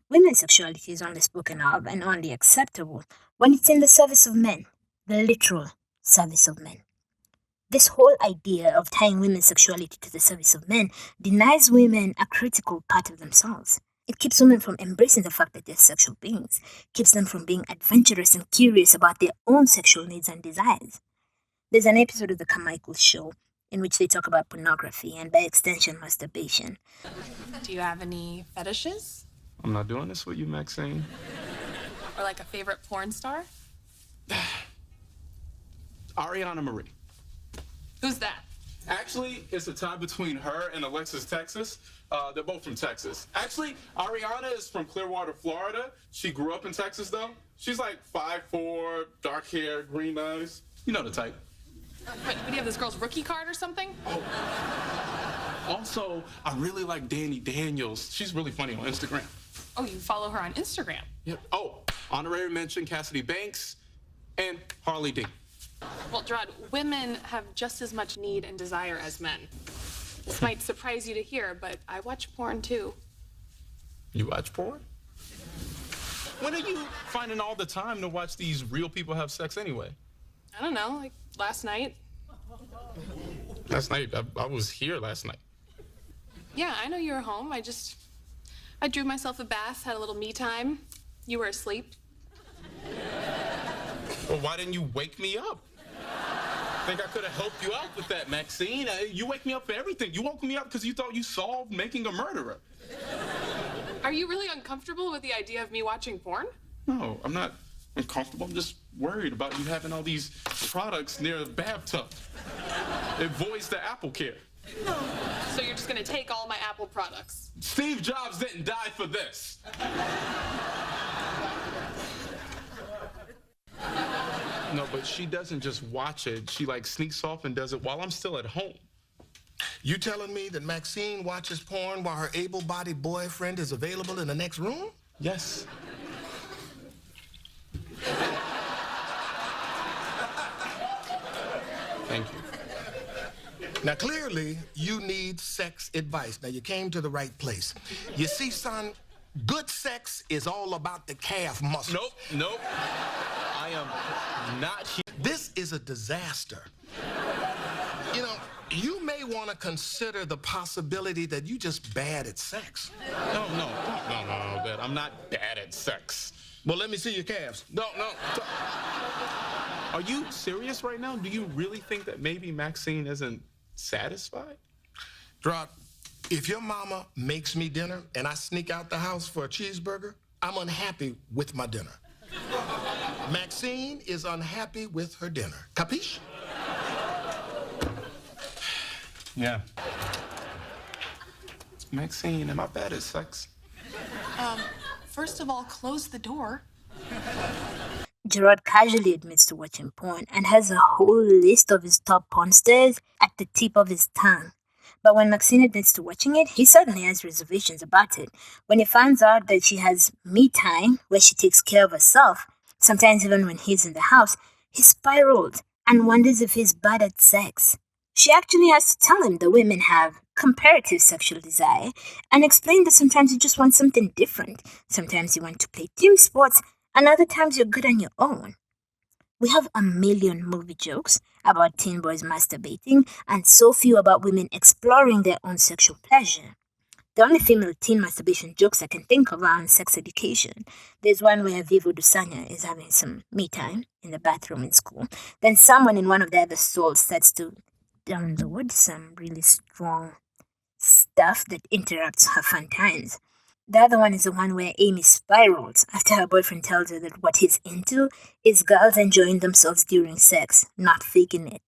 Women's sexuality is only spoken of and only acceptable when it's in the service of men, the literal service of men. This whole idea of tying women's sexuality to the service of men denies women a critical part of themselves. It keeps women from embracing the fact that they're sexual beings, keeps them from being adventurous and curious about their own sexual needs and desires. There's an episode of The Carmichael Show in which they talk about pornography and, by extension, masturbation. Do you have any fetishes? I'm not doing this with you, Maxine. Or like a favorite porn star? Ariana Marie. Who's that? Actually, it's a tie between her and Alexis Texas. They're both from Texas. Actually, Ariana is from Clearwater, Florida. She grew up in Texas, though. She's like 5'4", dark hair, green eyes. You know the type. Wait, do you have this girl's rookie card or something? Oh. Also, I really like Danny Daniels. She's really funny on Instagram. Oh, you follow her on Instagram? Yep. Oh, honorary mention Cassidy Banks and Harley Dean. Well, Gerard, women have just as much need and desire as men. This might surprise you to hear, but I watch porn too. You watch porn? When are you finding all the time to watch these real people have sex anyway? I don't know, like last night. Last night? I was here last night. Yeah, I know you were home. I drew myself a bath, had a little me time. You were asleep. Well, why didn't you wake me up? Think I could have helped you out with that, Maxine. You wake me up for everything. You woke me up because you thought you solved making a murderer. Are you really uncomfortable with the idea of me watching porn? No, I'm not uncomfortable. I'm just worried about you having all these products near the bathtub. It voids the Apple Care. So you're just gonna take all my Apple products? Steve Jobs didn't die for this. No, but she doesn't just watch it. She like sneaks off and does it while I'm still at home. You telling me that Maxine watches porn while her able-bodied boyfriend is available in the next room? Yes. Thank you. Now, clearly, you need sex advice. Now, you came to the right place. You see, son, good sex is all about the calf muscle. Nope. I am not here. This is a disaster. You know, you may want to consider the possibility that you're just bad at sex. No, Dad. I'm not bad at sex. Well, let me see your calves. No. Are you serious right now? Do you really think that maybe Maxine isn't satisfied? Drop, if your mama makes me dinner and I sneak out the house for a cheeseburger, I'm unhappy with my dinner. Maxine is unhappy with her dinner. Capiche? Yeah. Maxine, am I bad at sex? First of all, close the door. Gerard casually admits to watching porn and has a whole list of his top porn stars at the tip of his tongue. But when Maxine admits to watching it, he suddenly has reservations about it. When he finds out that she has me time, where she takes care of herself, sometimes even when he's in the house, he spirals and wonders if he's bad at sex. She actually has to tell him that women have comparative sexual desire and explain that sometimes you just want something different. Sometimes you want to play team sports, and other times you're good on your own. We have a million movie jokes about teen boys masturbating and so few about women exploring their own sexual pleasure. The only female teen masturbation jokes I can think of are on sex education. There's one where Vivo Dusanya is having some me time in the bathroom in school. Then someone in one of the other stalls starts to download some really strong stuff that interrupts her fun times. The other one is the one where Amy spirals after her boyfriend tells her that what he's into is girls enjoying themselves during sex, not faking it.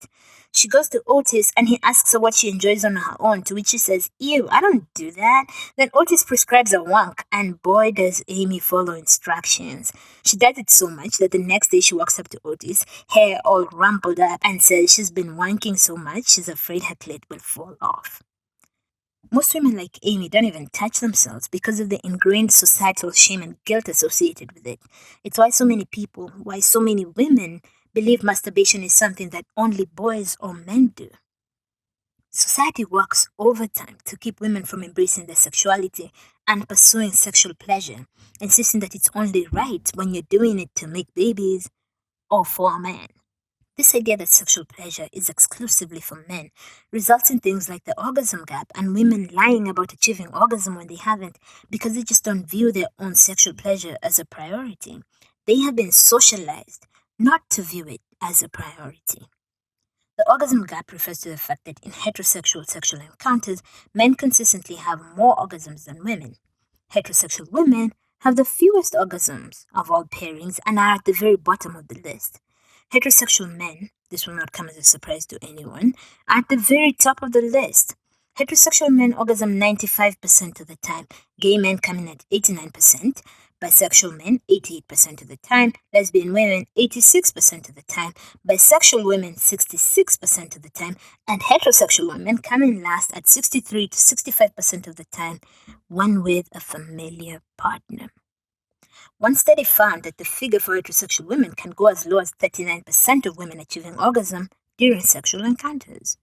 She goes to Otis and he asks her what she enjoys on her own, to which she says, "Ew, I don't do that." Then Otis prescribes a wank, and boy does Amy follow instructions. She does it so much that the next day she walks up to Otis, hair all rumpled up, and says she's been wanking so much she's afraid her clit will fall off. Most women like Amy don't even touch themselves because of the ingrained societal shame and guilt associated with it. It's why so many women believe masturbation is something that only boys or men do. Society works overtime to keep women from embracing their sexuality and pursuing sexual pleasure, insisting that it's only right when you're doing it to make babies or for a man. This idea that sexual pleasure is exclusively for men results in things like the orgasm gap and women lying about achieving orgasm when they haven't because they just don't view their own sexual pleasure as a priority. They have been socialized not to view it as a priority. The orgasm gap refers to the fact that in heterosexual sexual encounters, men consistently have more orgasms than women. Heterosexual women have the fewest orgasms of all pairings and are at the very bottom of the list. Heterosexual men, this will not come as a surprise to anyone, are at the very top of the list. Heterosexual men orgasm 95% of the time, gay men come in at 89%, bisexual men 88% of the time, lesbian women 86% of the time, bisexual women 66% of the time, and heterosexual women come in last at 63 to 65% of the time when with a familiar partner. One study found that the figure for heterosexual women can go as low as 39% of women achieving orgasm during sexual encounters.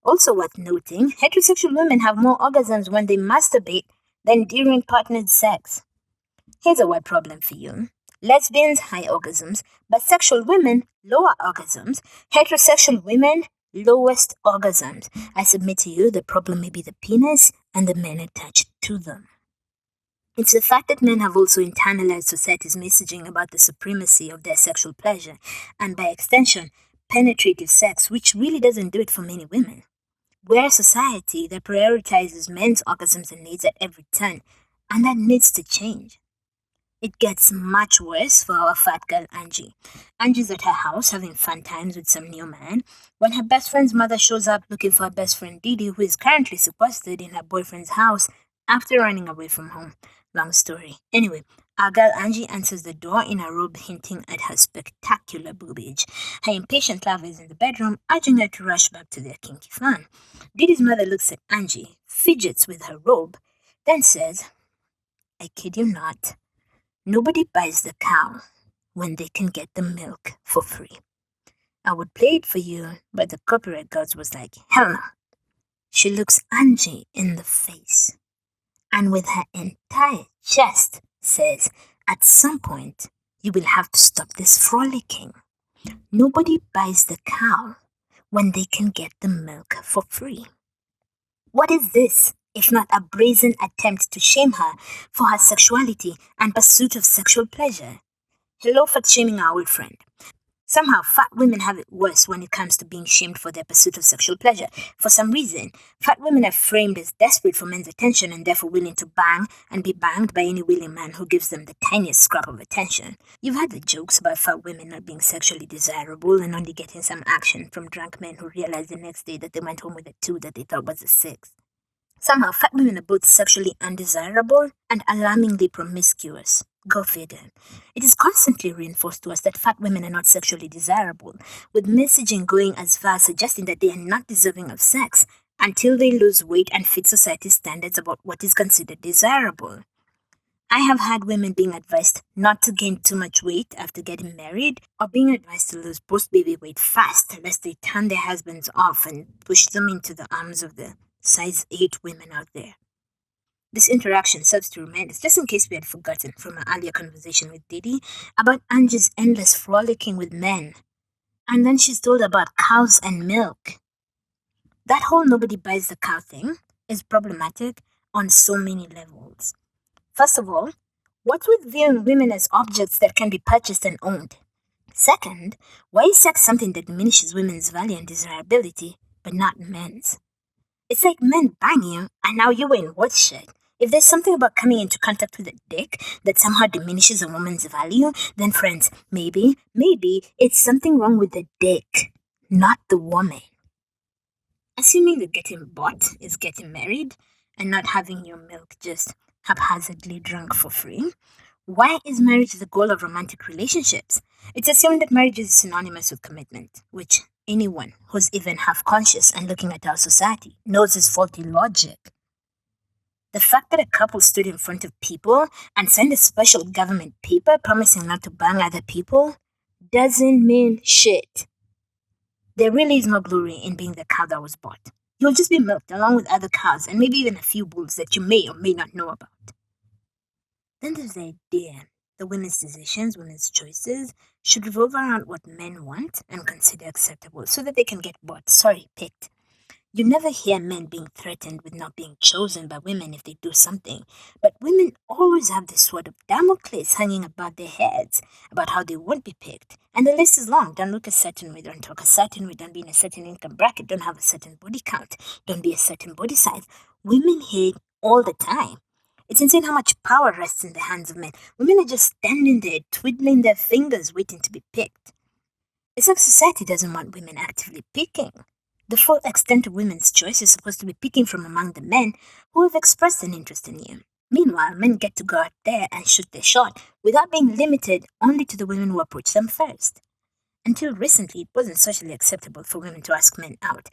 Also worth noting, heterosexual women have more orgasms when they masturbate than during partnered sex. Here's a word problem for you. Lesbians, high orgasms, bisexual women, lower orgasms, heterosexual women, lowest orgasms. I submit to you the problem may be the penis and the men attached to them. It's the fact that men have also internalized society's messaging about the supremacy of their sexual pleasure, and by extension, penetrative sex, which really doesn't do it for many women. We're a society that prioritizes men's orgasms and needs at every turn, and that needs to change. It gets much worse for our fat girl Angie. Angie's at her house having fun times with some new man when her best friend's mother shows up looking for her best friend Didi, who is currently sequestered in her boyfriend's house after running away from home. Long story. Anyway, our girl Angie answers the door in a robe hinting at her spectacular boobage. Her impatient lover is in the bedroom, urging her to rush back to their kinky fun. Didi's mother looks at Angie, fidgets with her robe, then says, "I kid you not, nobody buys the cow when they can get the milk for free. I would play it for you, but the copyright gods was like, hell no." She looks Angie in the face, and with her entire chest says, "At some point, you will have to stop this frolicking. Nobody buys the cow when they can get the milk for free." What is this, if not a brazen attempt to shame her for her sexuality and pursuit of sexual pleasure? Hello, fat shaming our old friend. Somehow, fat women have it worse when it comes to being shamed for their pursuit of sexual pleasure. For some reason, fat women are framed as desperate for men's attention and therefore willing to bang and be banged by any willing man who gives them the tiniest scrap of attention. You've heard the jokes about fat women not being sexually desirable and only getting some action from drunk men who realize the next day that they went home with a 2 that they thought was a 6. Somehow, fat women are both sexually undesirable and alarmingly promiscuous. Go figure. It is constantly reinforced to us that fat women are not sexually desirable, with messaging going as far as suggesting that they are not deserving of sex until they lose weight and fit society's standards about what is considered desirable. I have had women being advised not to gain too much weight after getting married, or being advised to lose post-baby weight fast lest they turn their husbands off and push them into the arms of the size 8 women out there. This interaction serves to remind us, just in case we had forgotten from our earlier conversation with Didi, about Angie's endless frolicking with men. And then she's told about cows and milk. That whole nobody buys the cow thing is problematic on so many levels. First of all, what's with viewing women as objects that can be purchased and owned? Second, why is sex something that diminishes women's value and desirability, but not men's? It's like men bang you, and now you're in what shit? If there's something about coming into contact with a dick that somehow diminishes a woman's value, then friends, maybe it's something wrong with the dick, not the woman. Assuming that getting bought is getting married and not having your milk just haphazardly drunk for free, why is marriage the goal of romantic relationships? It's assumed that marriage is synonymous with commitment, which anyone who's even half conscious and looking at our society knows is faulty logic. The fact that a couple stood in front of people and signed a special government paper promising not to bang other people doesn't mean shit. There really is no glory in being the cow that was bought. You'll just be milked along with other cows and maybe even a few bulls that you may or may not know about. Then there's the idea that women's decisions, women's choices should revolve around what men want and consider acceptable so that they can get picked. You never hear men being threatened with not being chosen by women if they do something, but women always have this sword of Damocles hanging above their heads about how they won't be picked. And the list is long. Don't look a certain way, don't talk a certain way, don't be in a certain income bracket, don't have a certain body count, don't be a certain body size. Women hear it all the time. It's insane how much power rests in the hands of men. Women are just standing there, twiddling their fingers, waiting to be picked. It's like society doesn't want women actively picking. The full extent of women's choice is supposed to be picking from among the men who have expressed an interest in you. Meanwhile, men get to go out there and shoot their shot without being limited only to the women who approach them first. Until recently, it wasn't socially acceptable for women to ask men out,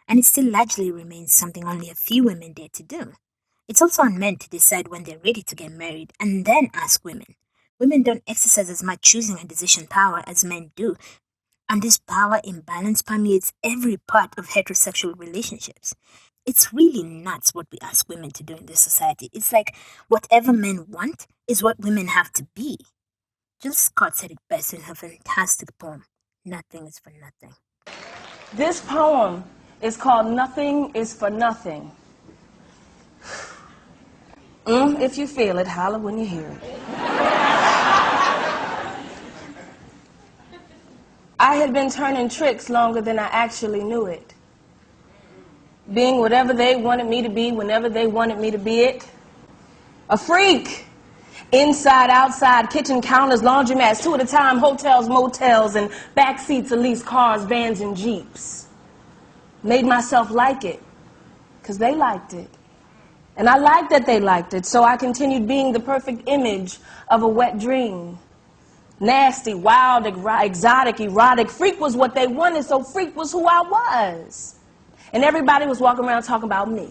and it still largely remains something only a few women dare to do. It's also on men to decide when they're ready to get married and then ask women. Women don't exercise as much choosing and decision power as men do, and this power imbalance permeates every part of heterosexual relationships. It's really nuts what we ask women to do in this society. It's like whatever men want is what women have to be. Jill Scott said it best in her fantastic poem, Nothing is for Nothing. This poem is called Nothing is for Nothing. If you feel it, holler when you hear it. I had been turning tricks longer than I actually knew it. Being whatever they wanted me to be, whenever they wanted me to be it. A freak. Inside, outside, kitchen counters, laundromats, 2 at a time, hotels, motels, and back seats of leased cars, vans, and Jeeps. Made myself like it, because they liked it. And I liked that they liked it, so I continued being the perfect image of a wet dream. Nasty, wild, exotic, erotic. Freak was what they wanted, so freak was who I was. And everybody was walking around talking about me.